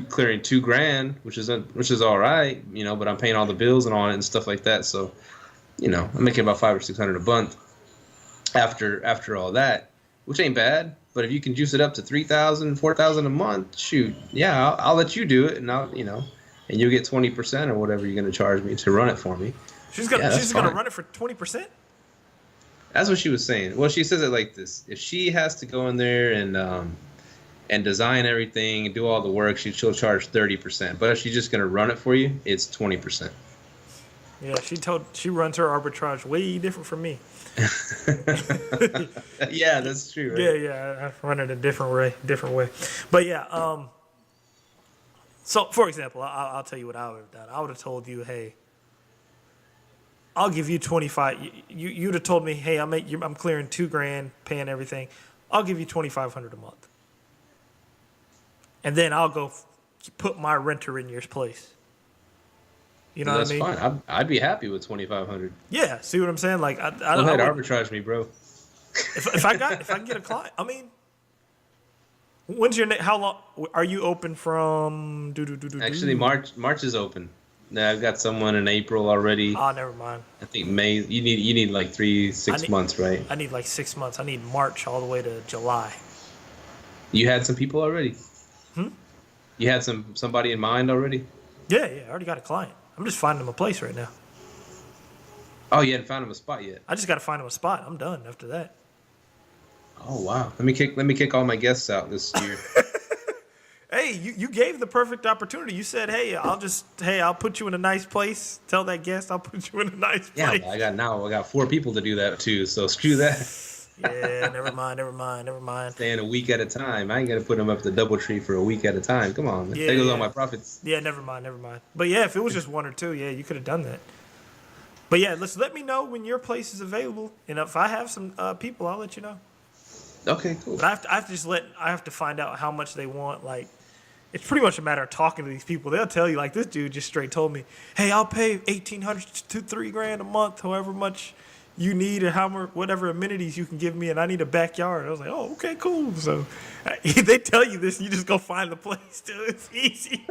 clearing $2,000, which is all right, but I'm paying all the bills and all it and stuff like that. So, I'm making about $500 or $600 a month after all that, which ain't bad. But if you can juice it up to $3,000, $4,000 a month, shoot, yeah, I'll let you do it, and and you'll get 20% or whatever you're gonna charge me to run it for me. She's gonna run it for 20%. That's what she was saying. Well, she says it like this: if she has to go in there and design everything and do all the work, she'll charge 30%. But if she's just gonna run it for you, it's 20%. Yeah, she runs her arbitrage way different from me. Yeah, that's true. Right? Yeah, I run it a different way. But yeah, so for example, I'll tell you what I would have done. I would have told you, hey, I'll give you 25. You'd have told me, hey, I'm clearing $2,000, paying everything. I'll give you $2,500 a month, and then I'll go put my renter in your place. You know what I mean? That's fine. I'd be happy with $2,500. Yeah, see what I'm saying? Like, I Go ahead, arbitrage me, bro. If I can get a client, I mean, how long are you open from? Actually, March is open. Now I've got someone in April already. Oh, never mind. I think May. You need like 6 months, right? I need like 6 months. I need March all the way to July. You had some people already. You had somebody in mind already. Yeah, I already got a client. I'm just finding them a place right now. Oh, you hadn't found him a spot yet. I just got to find them a spot. I'm done after that. Oh wow! Let me kick all my guests out this year. Hey, you gave the perfect opportunity. You said, hey, I'll put you in a nice place. Tell that guest I'll put you in a nice place. Yeah, I got 4 people to do that too. So screw that. Yeah, never mind. Staying a week at a time. I ain't gonna put them up the DoubleTree for a week at a time. Come on, yeah, there goes all my profits. Yeah, never mind. But yeah, if it was just 1 or 2, yeah, you could have done that. But yeah, let me know when your place is available, and if I have some people, I'll let you know. Okay, cool. But I have to find out how much they want. Like, it's pretty much a matter of talking to these people. They'll tell you, like this dude just straight told me, hey, I'll pay $1,800 to $3,000 a month, however much you need or whatever amenities you can give me, and I need a backyard. I was like, oh, okay, cool. So they tell you this, you just go find the place, dude. It's easy.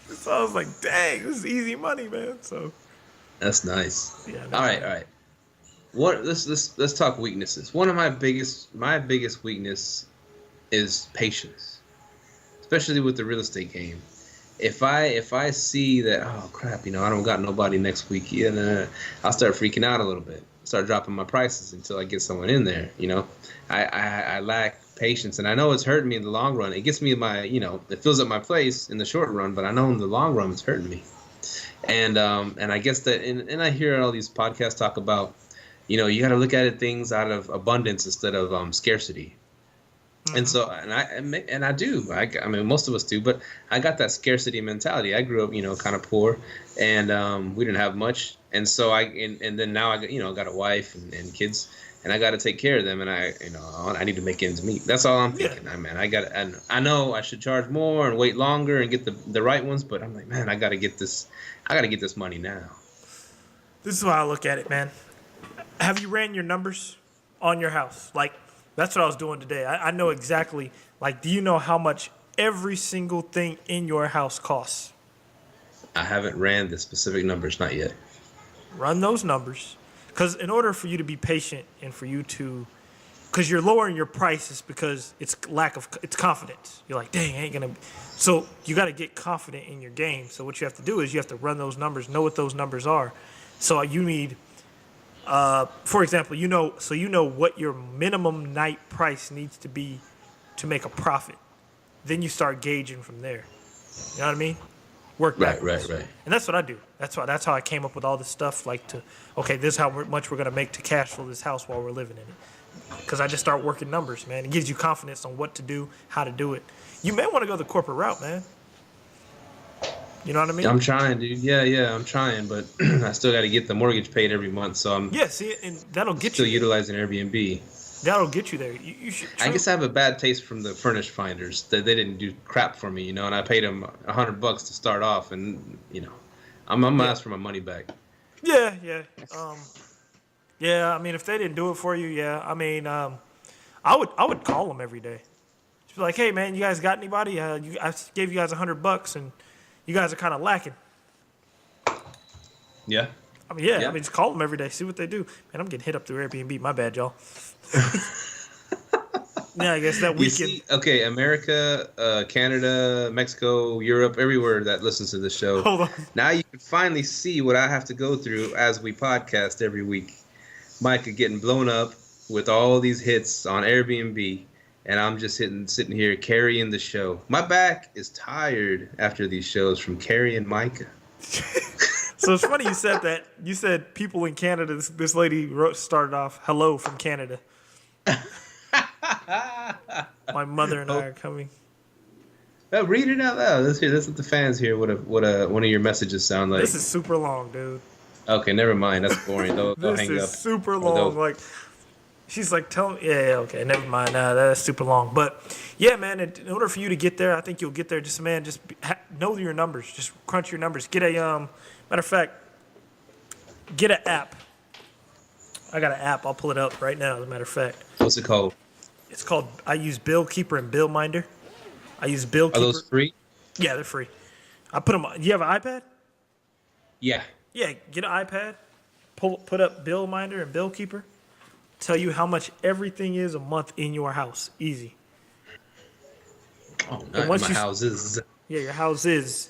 So I was like, dang, this is easy money, man. So that's nice. Yeah. All right. Let's talk weaknesses. One of my biggest weakness is patience, especially with the real estate game. If I see that, oh crap, I don't got nobody next week, I'll start freaking out a little bit. Start dropping my prices until I get someone in there. I lack patience, and I know it's hurting me in the long run. It gets me it fills up my place in the short run, but I know in the long run it's hurting me. And I guess that, and I hear all these podcasts talk about, you got to look at things out of abundance instead of scarcity. Mm-hmm. And so, and I do. I mean, most of us do, but I got that scarcity mentality. I grew up, kind of poor, and we didn't have much. And so and then now I got a wife and kids, and I got to take care of them, and I need to make ends meet. That's all I'm thinking. Yeah. I know I should charge more and wait longer and get the right ones, but I'm like, man, I got to get this money now. This is how I look at it, man. Have you ran your numbers on your house? Like, that's what I was doing today. I know exactly, like, do you know how much every single thing in your house costs? I haven't ran the specific numbers, not yet. Run those numbers. Because in order for you to be patient and for you to, because you're lowering your prices because it's confidence. You're like, dang, I ain't going to. So you got to get confident in your game. So what you have to do is you have to run those numbers, know what those numbers are. So you need, for example, you know what your minimum night price needs to be to make a profit. Then you start gauging from there. You know what I mean? Work backwards. Right. And that's what I do. That's how I came up with all this stuff. Like, this is how much we're gonna make to cash flow this house while we're living in it. Because I just start working numbers, man. It gives you confidence on what to do, how to do it. You may want to go the corporate route, man. You know what I mean? I'm trying, dude. Yeah, I'm trying, but I still got to get the mortgage paid every month. So I'm and that'll get still you utilizing Airbnb. That'll get you there. You should. I guess I have a bad taste from the furnished finders that they didn't do crap for me, you know, and I paid them $100 to start off, and you know, I'm gonna ask for my money back. Yeah. Yeah. I mean, if they didn't do it for you, yeah. I mean, I would call them every day. Just be like, hey man, you guys got anybody? I gave you guys $100, and you guys are kind of lacking. Yeah. I mean, I mean, just call them every day, see what they do. Man, I'm getting hit up through Airbnb. My bad, y'all. Yeah, I guess that weekend. Okay, America, Canada, Mexico, Europe, everywhere that listens to this show. Hold on. Now you can finally see what I have to go through as we podcast every week. Myka getting blown up with all these hits on Airbnb, and I'm just sitting here carrying the show. My back is tired after these shows from carrying Myka. So it's funny you said that. You said people in Canada. This lady started off, "Hello from Canada." My mother and I are coming. Read it out loud. Let's let the fans hear what one of your messages sound like. This is super long, dude. Okay, never mind. That's boring. They'll This hang is up. super long. Like, she's like, tell me. Yeah, okay, never mind. Nah, that's super long. But yeah, man. In order for you to get there, I think you'll get there. Just know your numbers. Just crunch your numbers. Get a matter of fact, get an app. I got an app. I'll pull it up right now. As a matter of fact. What's it called? It's called. I use Bill Keeper and Bill Minder. I use Bill Keeper. Are those free? Yeah, they're free. I put them on. You have an iPad? Yeah. Yeah, get an iPad. Put up Bill Minder and Bill Keeper. Tell you how much everything is a month in your house. Easy. Oh, not my houses. Yeah, your house is.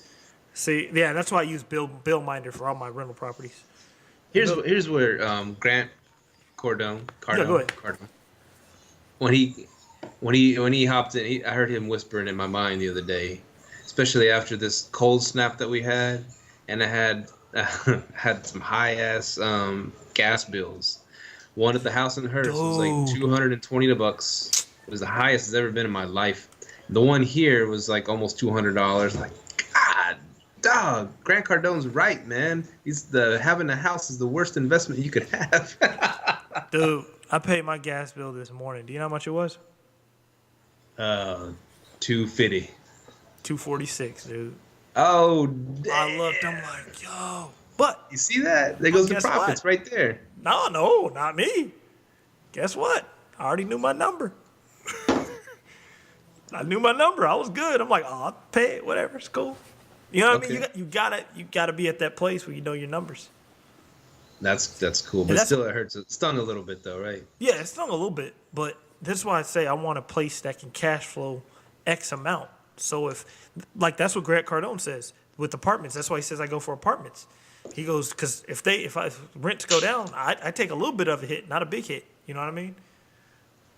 See, yeah, that's why I use Bill Minder for all my rental properties. Here's where Grant Cardone. Yeah, go ahead. Cardone. When he hopped in, I heard him whispering in my mind the other day, especially after this cold snap that we had, and I had some high ass gas bills. One at the house in Hearst was like $220. It was the highest it's ever been in my life. The one here was like almost $200. Like, God, dog, Grant Cardone's right, man. Having a house is the worst investment you could have. Dude, I paid my gas bill this morning. Do you know how much it was? $250. $246, dude. Oh, damn. I looked. I'm like, yo. But you see that? There goes the profits right there. No, not me. Guess what? I already knew my number. I knew my number. I was good. I'm like, I'll pay it. Whatever. It's cool. You know what I mean? You gotta be at that place where you know your numbers. That's cool, but still it hurts. It stung a little bit though, right? Yeah, it stung a little bit, but that's why I say I want a place that can cash flow X amount. So like that's what Grant Cardone says with apartments. That's why he says I go for apartments. He goes because if rents go down, I take a little bit of a hit, not a big hit. You know what I mean?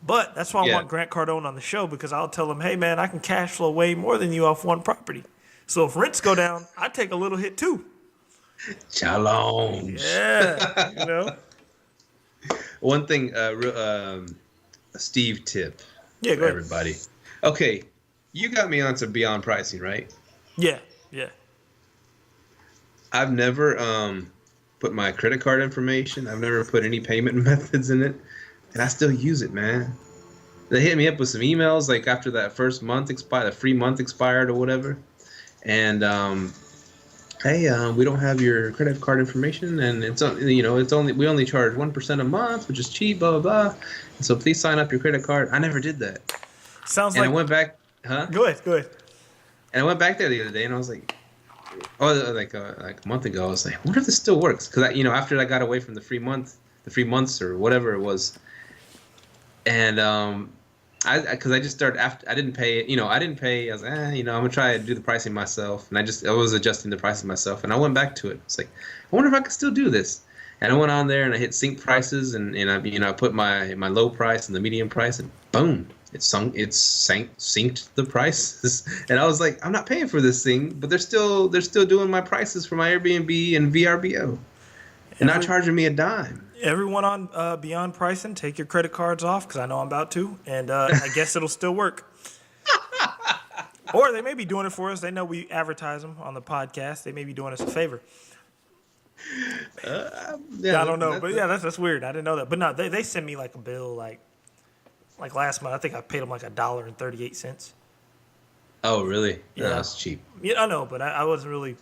But that's why I want Grant Cardone on the show, because I'll tell him, hey man, I can cash flow way more than you off one property. So if rents go down, I take a little hit too. Challenge. Yeah, you know. One thing, Steve tip. Yeah, go ahead. Everybody. Okay, you got me onto Beyond Pricing, right? Yeah. I've never put my credit card information. I've never put any payment methods in it, and I still use it, man. They hit me up with some emails like after that first month expired, the free month expired or whatever, and hey, we don't have your credit card information, and we only charge 1% a month, which is cheap, blah blah blah. And so please sign up your credit card. I never did that. I went back. Huh? Go ahead. And I went back there the other day, and I was like, like a month ago, I was like, I wonder if this still works, because after I got away from the free months or whatever it was, and because I just started after I didn't pay. I didn't pay. I was like, I'm gonna try to do the pricing myself, and I was adjusting the pricing myself, and I went back to it. It's like, I wonder if I could still do this. And I went on there and I hit sync prices, and I put my low price and the medium price, and boom, synced the prices. And I was like, I'm not paying for this thing, but they're still doing my prices for my Airbnb and VRBO, and not charging me a dime. Everyone on Beyond Pricing, take your credit cards off, because I know I'm about to, and I guess it'll still work. Or they may be doing it for us. They know we advertise them on the podcast. They may be doing us a favor. I don't know, but yeah, that's weird. I didn't know that. But no, they send me like a bill, like like last month. I think I paid them like $1.38. Oh, really? Yeah, No, that's cheap. Yeah, I know, but I wasn't really. I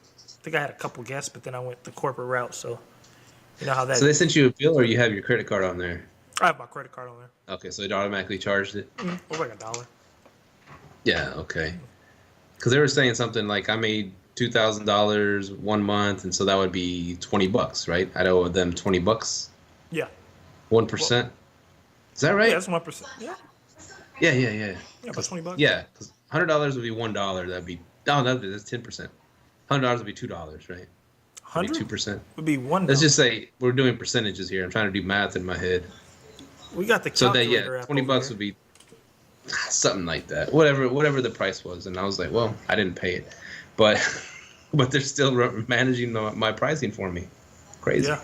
think I had a couple guests, but then I went the corporate route. So you know how that. So they sent you a bill, or you have your credit card on there? I have my credit card on there. Okay, so it automatically charged it. It was like $1. Yeah. Okay. Because they were saying something like I made $2,000 1 month, and so that would be $20, right? I'd owe them $20. Yeah. 1%. Is that right? Yeah, that's 1%. Yeah. Yeah. Yeah, about $20. Yeah, because $100 would be $1. That'd be that's 10%. $100 would be $2, right? 2%. Would be $1. Let's just say we're doing percentages here. I'm trying to do math in my head. We got the calculator. So that $20 would would be something like that. Whatever the price was, and I was like, well, I didn't pay it, but they're still managing my pricing for me. Crazy. Yeah.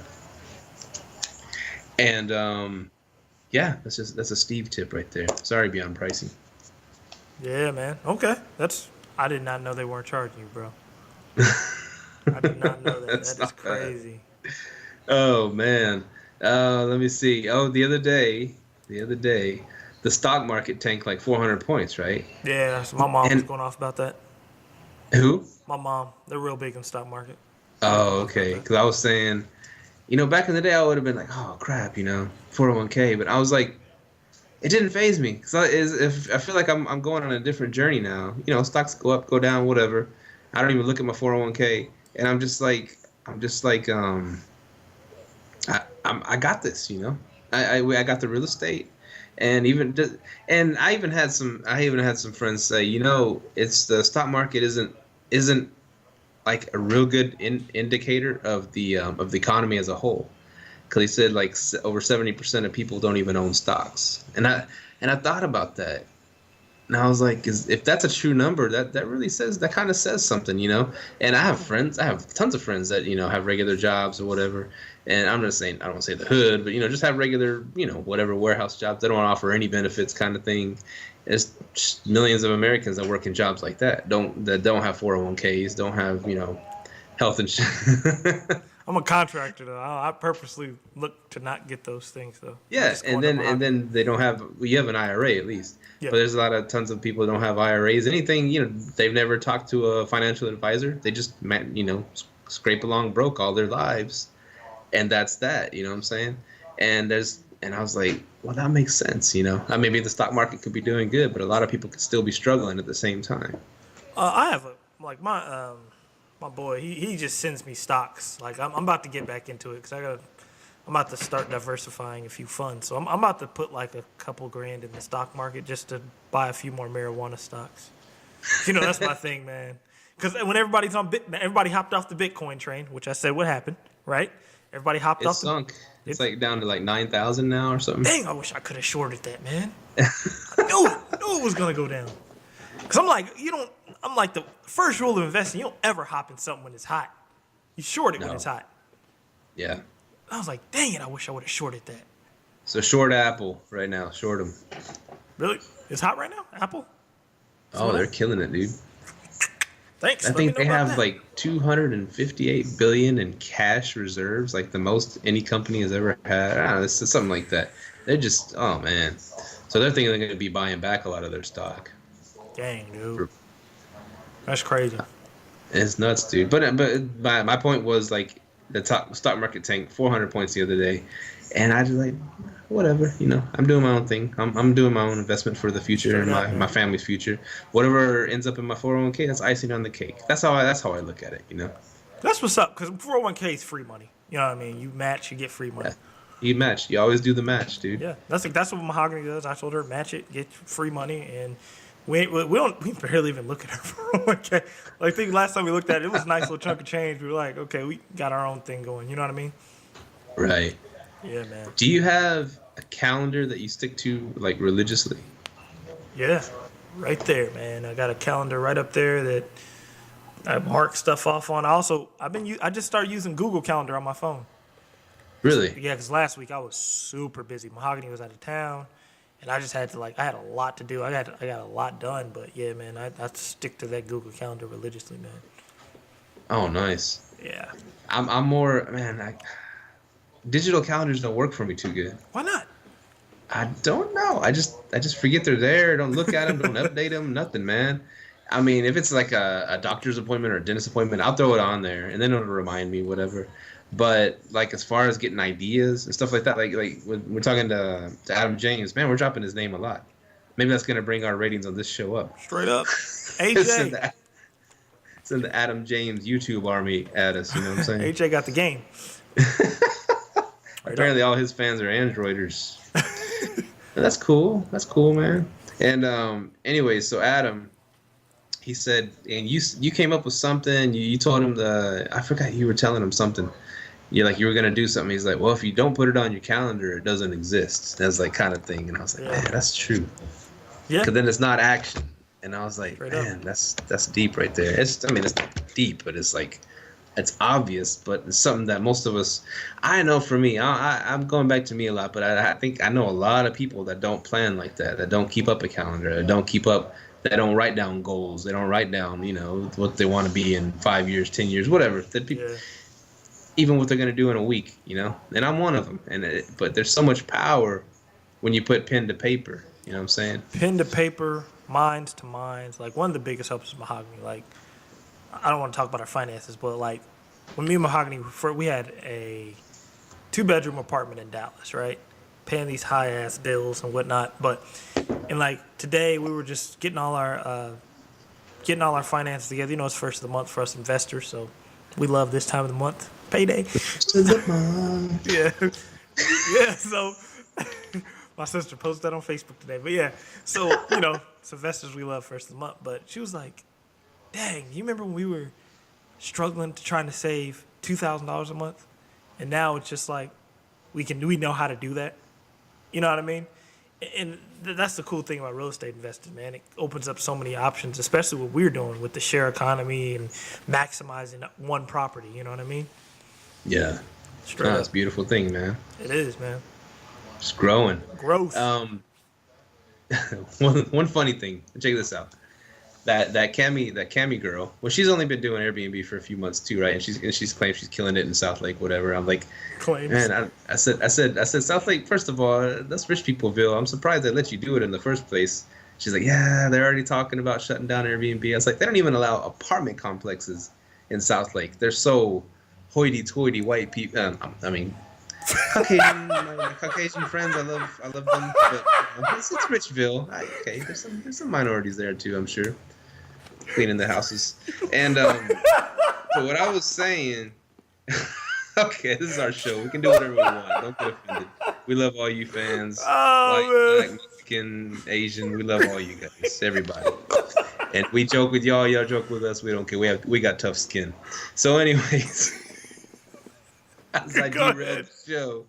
And yeah, that's a Steve tip right there. Sorry, beyond pricing. Yeah, man. Okay, I did not know they weren't charging you, bro. I did not know that. That is crazy. Bad. Oh man. Let me see. Oh, the other day, the stock market tanked like 400 points, right? Yeah, so my mom was going off about that. Who? My mom. They're real big in the stock market. Oh, okay. Because I was saying, back in the day, I would have been like, oh crap, 401k. But I was like, it didn't faze me because I feel like I'm going on a different journey now. Stocks go up, go down, whatever. I don't even look at my 401k, and I'm just like I got this. I got the real estate, and I even had some friends say, it's the stock market isn't like a real good indicator of the economy as a whole. Because he said like over 70% of people don't even own stocks, and I thought about that, and I was like, if that's a true number, that really kind of says something, And I have tons of friends that have regular jobs or whatever, and I'm just saying I don't want to say the hood, but just have regular whatever warehouse jobs. They don't offer any benefits, kind of thing. There's just millions of Americans that work in jobs like that don't have 401ks, don't have health insurance. I'm a contractor though. I purposely look to not get those things though. Yeah, and then they don't have. Well, you have an IRA at least, yeah. But there's tons of people that don't have IRAs. Anything, they've never talked to a financial advisor. They just scrape along broke all their lives, and that's that. You know what I'm saying? And I was like, well, that makes sense. Maybe the stock market could be doing good, but a lot of people could still be struggling at the same time. I have my boy, he just sends me stocks. Like I'm about to get back into it because I'm about to start diversifying a few funds. So I'm about to put like a couple grand in the stock market just to buy a few more marijuana stocks. That's my thing, man. Because when everybody's everybody hopped off the Bitcoin train, which I said would happen, right? Everybody hopped off. It sunk. It's like down to like 9,000 now or something. Dang, I wish I could have shorted that, man. I knew it was gonna go down. Because I'm like, the first rule of investing, you don't ever hop in something when it's hot. You short it when it's hot. Yeah. I was like, dang it, I wish I would have shorted that. So short Apple right now. Short them. Really? It's hot right now? Apple? Oh, they're killing it, dude. Thanks. I think they have like 258 billion in cash reserves, like the most any company has ever had. I don't know, it's something like that. They're just, oh man. So they're thinking they're going to be buying back a lot of their stock. Dang, dude. That's crazy. It's nuts, dude. But my point was like the stock market tanked 400 points the other day, and I just like whatever, I'm doing my own thing. I'm doing my own investment for the future and my family's future. Whatever ends up in my 401k, that's icing on the cake. That's how I look at it, That's what's up, because 401k is free money. You know what I mean? You match, you get free money. Yeah. You match. You always do the match, dude. Yeah, that's what Mahogany does. I told her match it, get free money, and we barely even look at her 401k. Like, I think last time we looked at it, it was a nice little chunk of change. We were like, okay, we got our own thing going. You know what I mean? Right. Yeah, man. Do you have a calendar that you stick to like religiously? Yeah, right there, man. I got a calendar right up there that I mark stuff off on. I just started using Google Calendar on my phone. Really? Yeah, because last week I was super busy. Mahogany was out of town, and I just had to I had a lot to do. I got a lot done, but yeah, man, I stick to that Google Calendar religiously, man. Oh, nice. Yeah. I'm more, man. Digital calendars don't work for me too good. Why not? I don't know. I just forget they're there. Don't look at them. Don't update them. Nothing, man. I mean, if it's like a doctor's appointment or a dentist appointment, I'll throw it on there, and then it'll remind me, whatever. But like as far as getting ideas and stuff like that, like when we're talking to Adam James, man, we're dropping his name a lot. Maybe that's gonna bring our ratings on this show up. Straight up, AJ. Send the Adam James YouTube army at us. You know what I'm saying? AJ got the game. Apparently, all his fans are Androiders. That's cool. That's cool, man. And anyway, so Adam, he said, and you came up with something. You told him I forgot you were telling him something. You were gonna do something. He's like, well, if you don't put it on your calendar, it doesn't exist. That's like kind of thing. And I was like, man, that's true. Yeah. Because then it's not action. And I was like, man, that's deep right there. It's not deep, but it's like, it's obvious, but it's something that most of us, I know for me, I'm going back to me a lot, but I think I know a lot of people that don't plan like that don't keep up a calendar, that don't write down goals, they don't write down, what they want to be in 5 years, 10 years, whatever. That people, even what they're going to do in a week, and I'm one of them. But there's so much power when you put pen to paper, you know what I'm saying? Pen to paper, minds to minds. Like, one of the biggest helps is Mahogany. Like, I don't want to talk about our finances, but like when me and Mahogany, we had a 2-bedroom apartment in Dallas, right? Paying these high ass bills and whatnot. And like today we were just getting all our finances together. It's first of the month for us investors, so we love this time of the month. Payday. Yeah. Yeah, so my sister posted that on Facebook today. But yeah, so it's investors we love first of the month. But she was like, dang, you remember when we were struggling to trying to save $2,000 a month? And now it's just like, we know how to do that. You know what I mean? And that's the cool thing about real estate investing, man. It opens up so many options, especially what we're doing with the share economy and maximizing one property. You know what I mean? Yeah. It's a beautiful thing, man. It is, man. It's growing. Growth. One funny thing. Check this out. That Cammy girl. Well, she's only been doing Airbnb for a few months too, right? And she's claimed she's killing it in South Lake, whatever. I'm like, claims. Man, I said South Lake. First of all, that's rich peopleville. I'm surprised they let you do it in the first place. She's like, yeah, they're already talking about shutting down Airbnb. I was like, they don't even allow apartment complexes in South Lake. They're so hoity-toity white people. Caucasian, my Caucasian friends, I love them. But it's Richville. There's some minorities there too, I'm sure. Cleaning the houses. And so what I was saying, okay, this is our show. We can do whatever we want. Don't get offended. We love all you fans. White, black, Mexican, Asian. We love all you guys, everybody. And we joke with y'all joke with us. We don't care. We got tough skin. So anyways, as I derailed the show.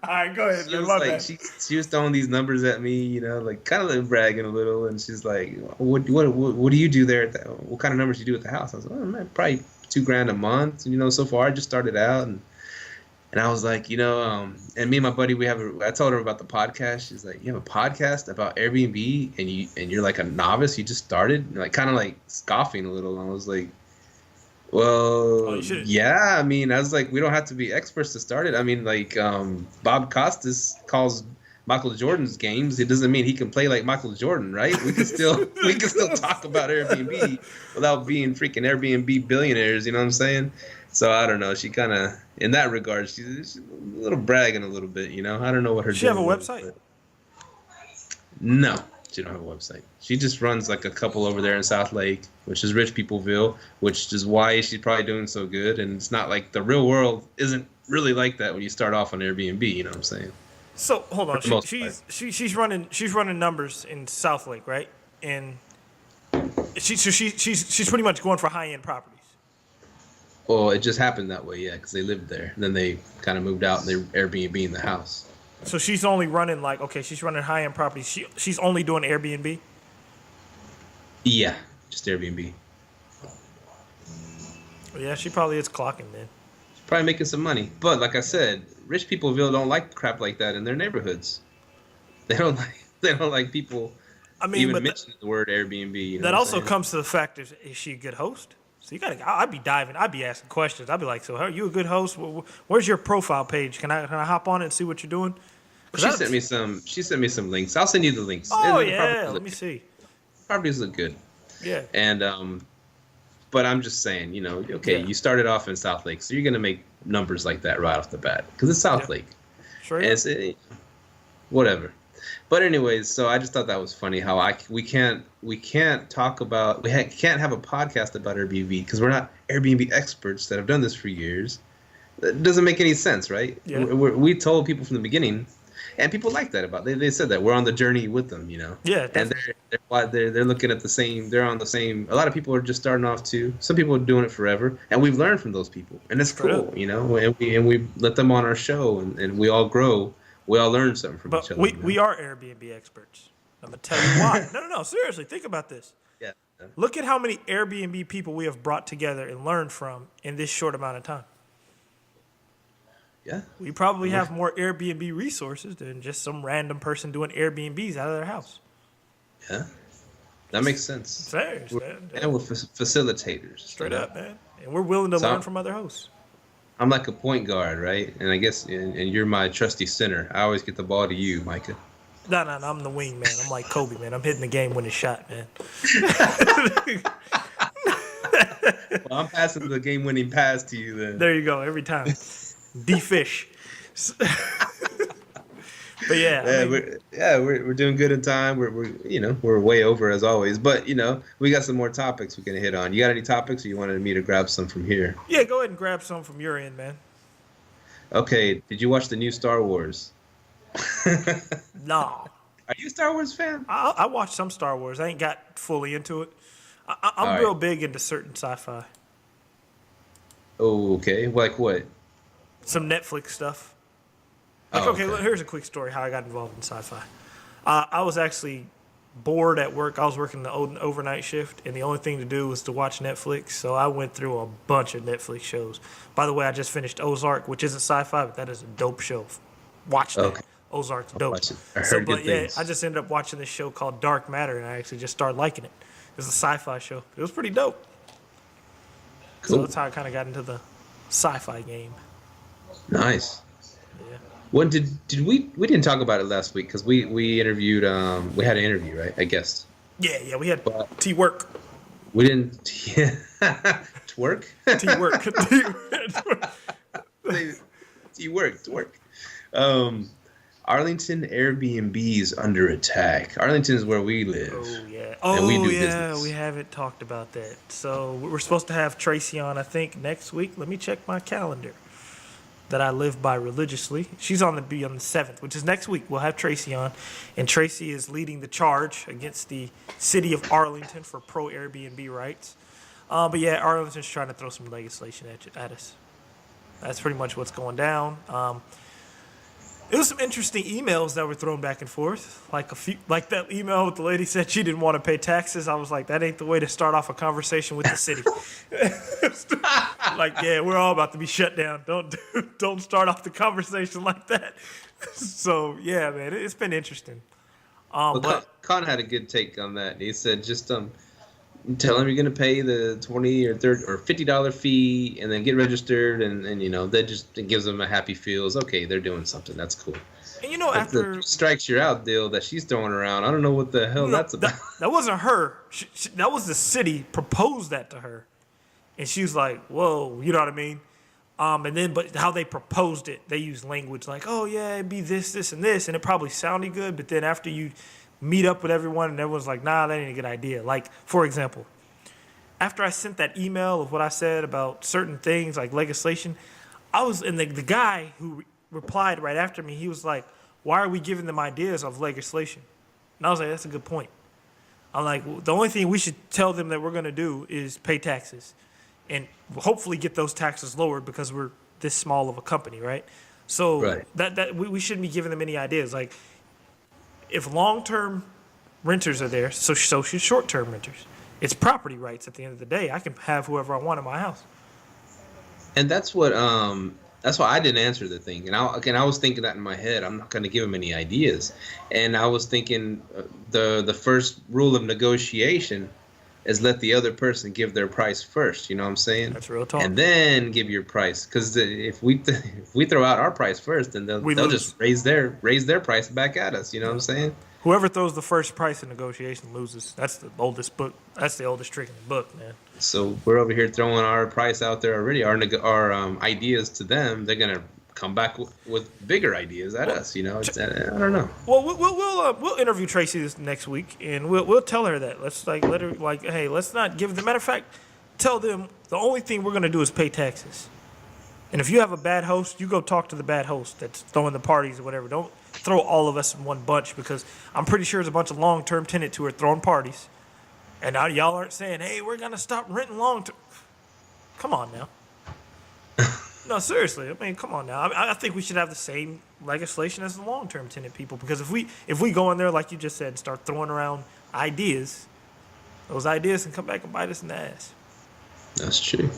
All right, go ahead. She was throwing these numbers at me, kind of bragging a little, and she's like, "What do you do there? What kind of numbers do you do at the house?" I was like, "Oh man, probably $2,000 a month." So far I just started out, and I was like, and me and my buddy, I told her about the podcast. She's like, "You have a podcast about Airbnb, and you're like a novice. You just started," kind of like scoffing a little. And I was like, well, yeah, I was like, we don't have to be experts to start it. Bob Costas calls Michael Jordan's games. It doesn't mean he can play like Michael Jordan, right? We can still talk about Airbnb without being freaking Airbnb billionaires, you know what I'm saying? So I don't know. She kind of, in that regard, she's a little bragging a little bit, I don't know what her. Does she have a website? No. She don't have a website. She just runs like a couple over there in South Lake, which is rich peopleville, which is why she's probably doing so good. And it's not like the real world isn't really like that when you start off on Airbnb. You know what I'm saying? So hold on, she's running numbers in South Lake, right? And she's pretty much going for high end properties. Well, it just happened that way, yeah, because they lived there. And then they kind of moved out and they Airbnb in the house. So she's only running she's running high-end properties. She's only doing Airbnb? Yeah, just Airbnb. Well, yeah, she probably is clocking, man. She's probably making some money. But like I said, rich peopleville don't like crap like that in their neighborhoods. They don't like people even mentioning the word Airbnb. That also comes to the fact, is she a good host? So you gotta. I'd be diving. I'd be asking questions. I'd be like, "So, are you a good host? Where's your profile page? Can I hop on it and see what you're doing?" She sent me some. She sent me some links. I'll send you the links. Oh yeah, let me see. Properties look good. Yeah. And but I'm just saying, you started off in South Lake, so you're gonna make numbers like that right off the bat because it's South Lake. Sure. Whatever. But anyways, so I just thought that was funny how we can't talk about can't have a podcast about Airbnb because we're not Airbnb experts that have done this for years. It doesn't make any sense, right? Yeah. We told people from the beginning, and people like that about. They said that we're on the journey with them, Yeah. Definitely. And they're looking at the same. They're on the same. A lot of people are just starting off too. Some people are doing it forever, and we've learned from those people, and it's cool, And we let them on our show, and we all grow. We all learn something from each other. We are Airbnb experts. I'm going to tell you why. No, seriously, think about this. Yeah. Look at how many Airbnb people we have brought together and learned from in this short amount of time. Yeah. We probably have more Airbnb resources than just some random person doing Airbnbs out of their house. Yeah. That makes sense. Serious, man. And we're facilitators. Straight up, man. And we're willing to learn from other hosts. I'm like a point guard, right? And I guess, and you're my trusty center. I always get the ball to you, Myka. No, I'm the wing, man. I'm like Kobe, man. I'm hitting the game-winning shot, man. Well, I'm passing the game-winning pass to you then. There you go, every time. D-fish. But yeah, we're doing good in time. We're way over as always. But we got some more topics we can hit on. You got any topics, or you wanted me to grab some from here? Yeah, go ahead and grab some from your end, man. Okay, did you watch the new Star Wars? No. Are you a Star Wars fan? I watched some Star Wars. I ain't got fully into it. I'm real big into certain sci-fi. Oh, okay. Like what? Some Netflix stuff. Here's a quick story how I got involved in sci-fi. I was actually bored at work. I was working the overnight shift, and the only thing to do was to watch Netflix. So I went through a bunch of Netflix shows. By the way, I just finished Ozark, which isn't sci-fi, but that is a dope show. Watch that. Okay. Ozark's dope. I heard good things. I just ended up watching this show called Dark Matter, and I actually just started liking it. It was a sci-fi show. It was pretty dope. Cool. So that's how I kind of got into the sci-fi game. Nice. Yeah. When did we didn't talk about it last week because we interviewed we had an interview, right? I guess. Yeah, we had T-Work. We didn't twerk. T-Work. Twerk. Arlington Airbnb's under attack. Arlington is where we live. Oh yeah. And we do business. We haven't talked about that. So we're supposed to have Tracy on, I think, next week. Let me check my calendar that I live by religiously. She's on the 7th, which is next week. We'll have Tracy on, and Tracy is leading the charge against the city of Arlington for pro Airbnb rights. But yeah, Arlington's trying to throw some legislation at us. That's pretty much what's going down. It was some interesting emails that were thrown back and forth. Like that email with the lady said she didn't want to pay taxes. I was like, that ain't the way to start off a conversation with the city. Like, yeah, we're all about to be shut down. Don't start off the conversation like that. So yeah, man, it's been interesting. But Con had a good take on that. He said just tell them you're going to pay the $20 or $30 or $50 fee and then get registered, and that just gives them a happy feels. Okay, they're doing something. That's cool. And after the strikes you're out deal that she's throwing around, I don't know what the hell that's about. That wasn't her. That was the city proposed that to her, and she was like, "Whoa," you know what I mean? But how they proposed it, they used language like, "Oh yeah, it'd be this, this, and this," and it probably sounded good. But then after you meet up with everyone and everyone's like, nah, that ain't a good idea. Like, for example, after I sent that email of what I said about certain things like legislation, the guy who replied right after me, he was like, why are we giving them ideas of legislation? And I was like, that's a good point. I'm like, well, the only thing we should tell them that we're going to do is pay taxes and hopefully get those taxes lowered because we're this small of a company, right? So right. that we shouldn't be giving them any ideas. Like, if long-term renters are there, so should short-term renters. It's property rights at the end of the day. I can have whoever I want in my house. And that's why I didn't answer the thing. And I was thinking that in my head. I'm not going to give them any ideas. And I was thinking the first rule of negotiation is let the other person give their price first. You know what I'm saying? That's real talk. And then give your price, because if we throw out our price first, then they'll just raise their price back at us. You know what I'm saying? Whoever throws the first price in negotiation loses. That's the oldest book. That's the oldest trick in the book, man. So we're over here throwing our price out there already. Our ideas to them. They're gonna come back with bigger ideas at us. You know, I don't know. Well, we'll interview Tracy this next week, and we'll tell her that. Let's let her hey, let's not give. The matter of fact, tell them the only thing we're gonna do is pay taxes. And if you have a bad host, you go talk to the bad host that's throwing the parties or whatever. Don't throw all of us in one bunch, because I'm pretty sure there's a bunch of long-term tenants who are throwing parties. And now y'all aren't saying, hey, we're going to stop renting long-term. Come on now. No, seriously. I mean, come on now. I think we should have the same legislation as the long-term tenant people, because if we go in there, like you just said, and start throwing around ideas, those ideas can come back and bite us in the ass. That's true.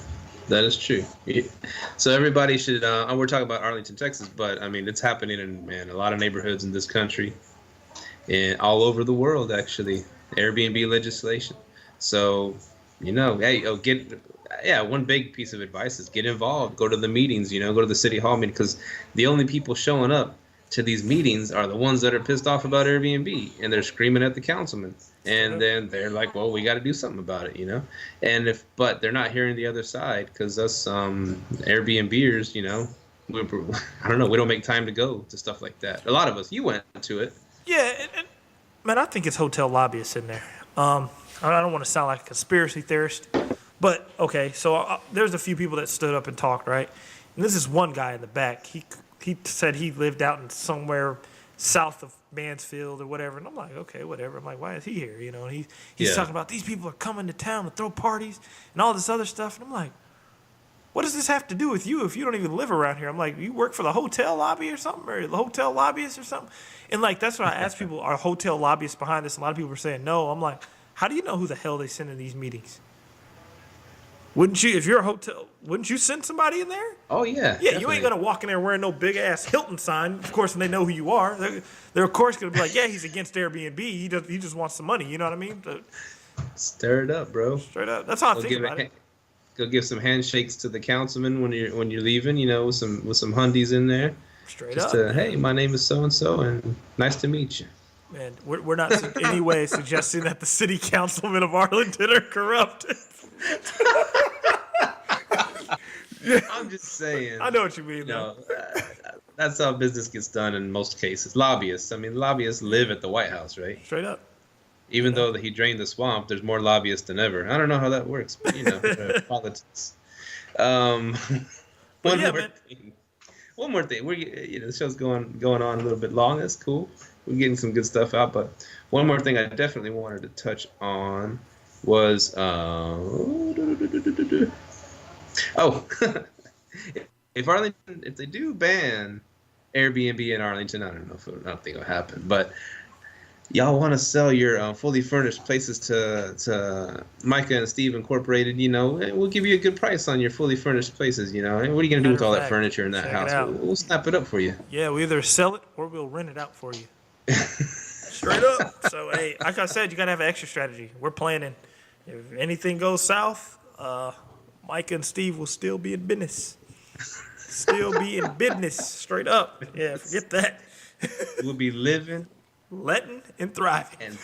That is true. Yeah. So everybody should. We're talking about Arlington, Texas, but I mean it's happening in a lot of neighborhoods in this country, and all over the world actually. Airbnb legislation. So, hey, one big piece of advice is get involved. Go to the meetings. Go to the city hall meeting, because the only people showing up to these meetings are the ones that are pissed off about Airbnb, and they're screaming at the councilman. And then they're like, well, we got to do something about it, but they're not hearing the other side, because us Airbnbers, I don't know, we don't make time to go to stuff like that. A lot of us, you went to it. Yeah, and man, I think it's hotel lobbyists in there. I don't want to sound like a conspiracy theorist, but okay, so there's a few people that stood up and talked, right? And this is one guy in the back. He said he lived out in somewhere south of Mansfield or whatever. And I'm like, okay, whatever. I'm like, why is he here? And he's talking about these people are coming to town to throw parties and all this other stuff. And I'm like, what does this have to do with you if you don't even live around here? I'm like, you work for the hotel lobby or something, or the hotel lobbyists or something? And like, that's what I asked people, are hotel lobbyists behind this? A lot of people were saying no. I'm like, how do you know who the hell they send in these meetings? Wouldn't you, if you're a hotel, wouldn't you send somebody in there? Oh, yeah. Yeah, definitely. You ain't going to walk in there wearing no big-ass Hilton sign. Of course, when they know who you are, they're of course going to be like, yeah, he's against Airbnb. He just wants some money. You know what I mean? Stir it up, bro. Straight up. That's how I think about it. Go give some handshakes to the councilman when you're leaving, with some hundies in there. Straight up. Hey, my name is so-and-so, and nice to meet you. Man, we're not in any way suggesting that the city councilmen of Arlington are corrupt. I'm just saying. I know what you mean, though. That's how business gets done in most cases. Lobbyists. I mean, lobbyists live at the White House, right? Straight up. Even though he drained the swamp, there's more lobbyists than ever. I don't know how that works, but politics. One more thing. We're the show's going on a little bit long. That's cool. We're getting some good stuff out, but one more thing I definitely wanted to touch on was if they do ban Airbnb in Arlington, I don't think it'll happen, but y'all want to sell your fully furnished places to Myka and Steve Incorporated, we'll give you a good price on your fully furnished places, and what are you going to do with all that furniture in that house? We'll snap it up for you. Yeah, we either sell it or we'll rent it out for you. Straight up. So, hey, like I said, you got to have an extra strategy. We're planning. If anything goes south, Myka and Steve will still be in business. Straight up. Yeah, forget that. We'll be living, letting, and thriving.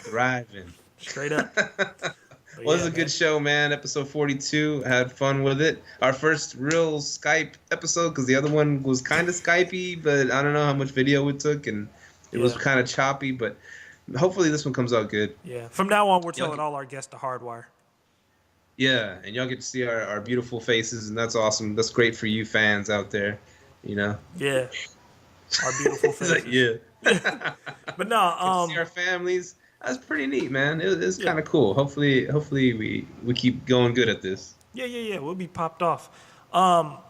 Straight up. Well, it was a good show, man. Episode 42. I had fun with it. Our first real Skype episode, because the other one was kind of Skypey, but I don't know how much video we took, and it was kind of choppy, but hopefully this one comes out good. Yeah. From now on, we're telling all our guests to hardwire. Yeah, and y'all get to see our beautiful faces, and that's awesome. That's great for you fans out there, Yeah. Our beautiful faces. Yeah. But no, see our families. That's pretty neat, man. It's kind of cool. Hopefully we keep going good at this. Yeah. We'll be popped off.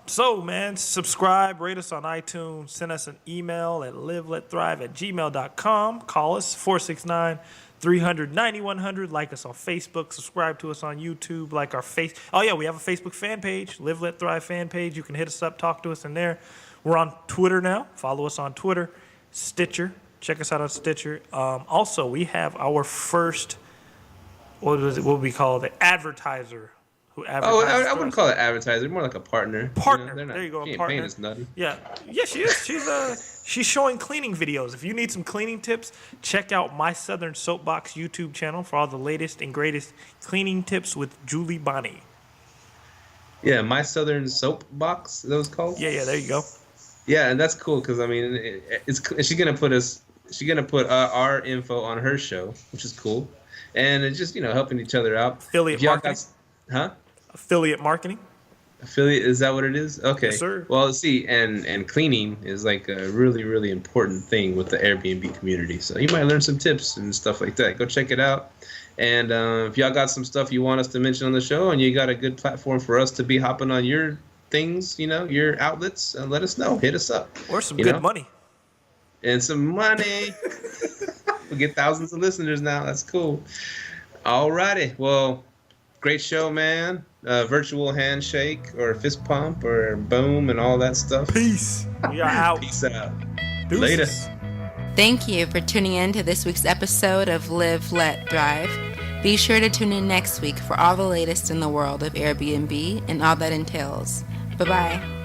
So, man, subscribe, rate us on iTunes, send us an email at liveletthrive@gmail.com. Call us 469-300-9100. Like us on Facebook. Subscribe to us on YouTube. Like our Oh, yeah, we have a Facebook fan page, Live Let Thrive fan page. You can hit us up, talk to us in there. We're on Twitter now. Follow us on Twitter. Stitcher. Check us out on Stitcher. Also, we have our first what would we call the advertiser who Oh, advertises? I wouldn't call it advertiser. More like a partner. Partner. They're not, There you go. She ain't Partner. paying us nothing. Yeah, she is. She's showing cleaning videos. If you need some cleaning tips, check out My Southern Soapbox YouTube channel for all the latest and greatest cleaning tips with Julie Bonnie. Yeah, My Southern Soapbox. That was called. Yeah. There you go. Yeah, and that's cool because I mean, she's gonna put our info on her show, which is cool, and it's just helping each other out. Affiliate marketing. Huh? Affiliate marketing. Affiliate, is that what it is? Okay. Yes, sir. Well, see, and cleaning is like a really, really important thing with the Airbnb community. So you might learn some tips and stuff like that. Go check it out. And if y'all got some stuff you want us to mention on the show, and you got a good platform for us to be hopping on your things, your outlets, let us know. Hit us up. Or some good money. And some money. We'll get thousands of listeners now. That's cool. Alrighty. Well, great show, man. Virtual handshake or fist pump or boom and all that stuff. Peace. We are out. Peace out. Deuces. Later. Thank you for tuning in to this week's episode of Live, Let, Thrive. Be sure to tune in next week for all the latest in the world of Airbnb and all that entails. Bye-bye.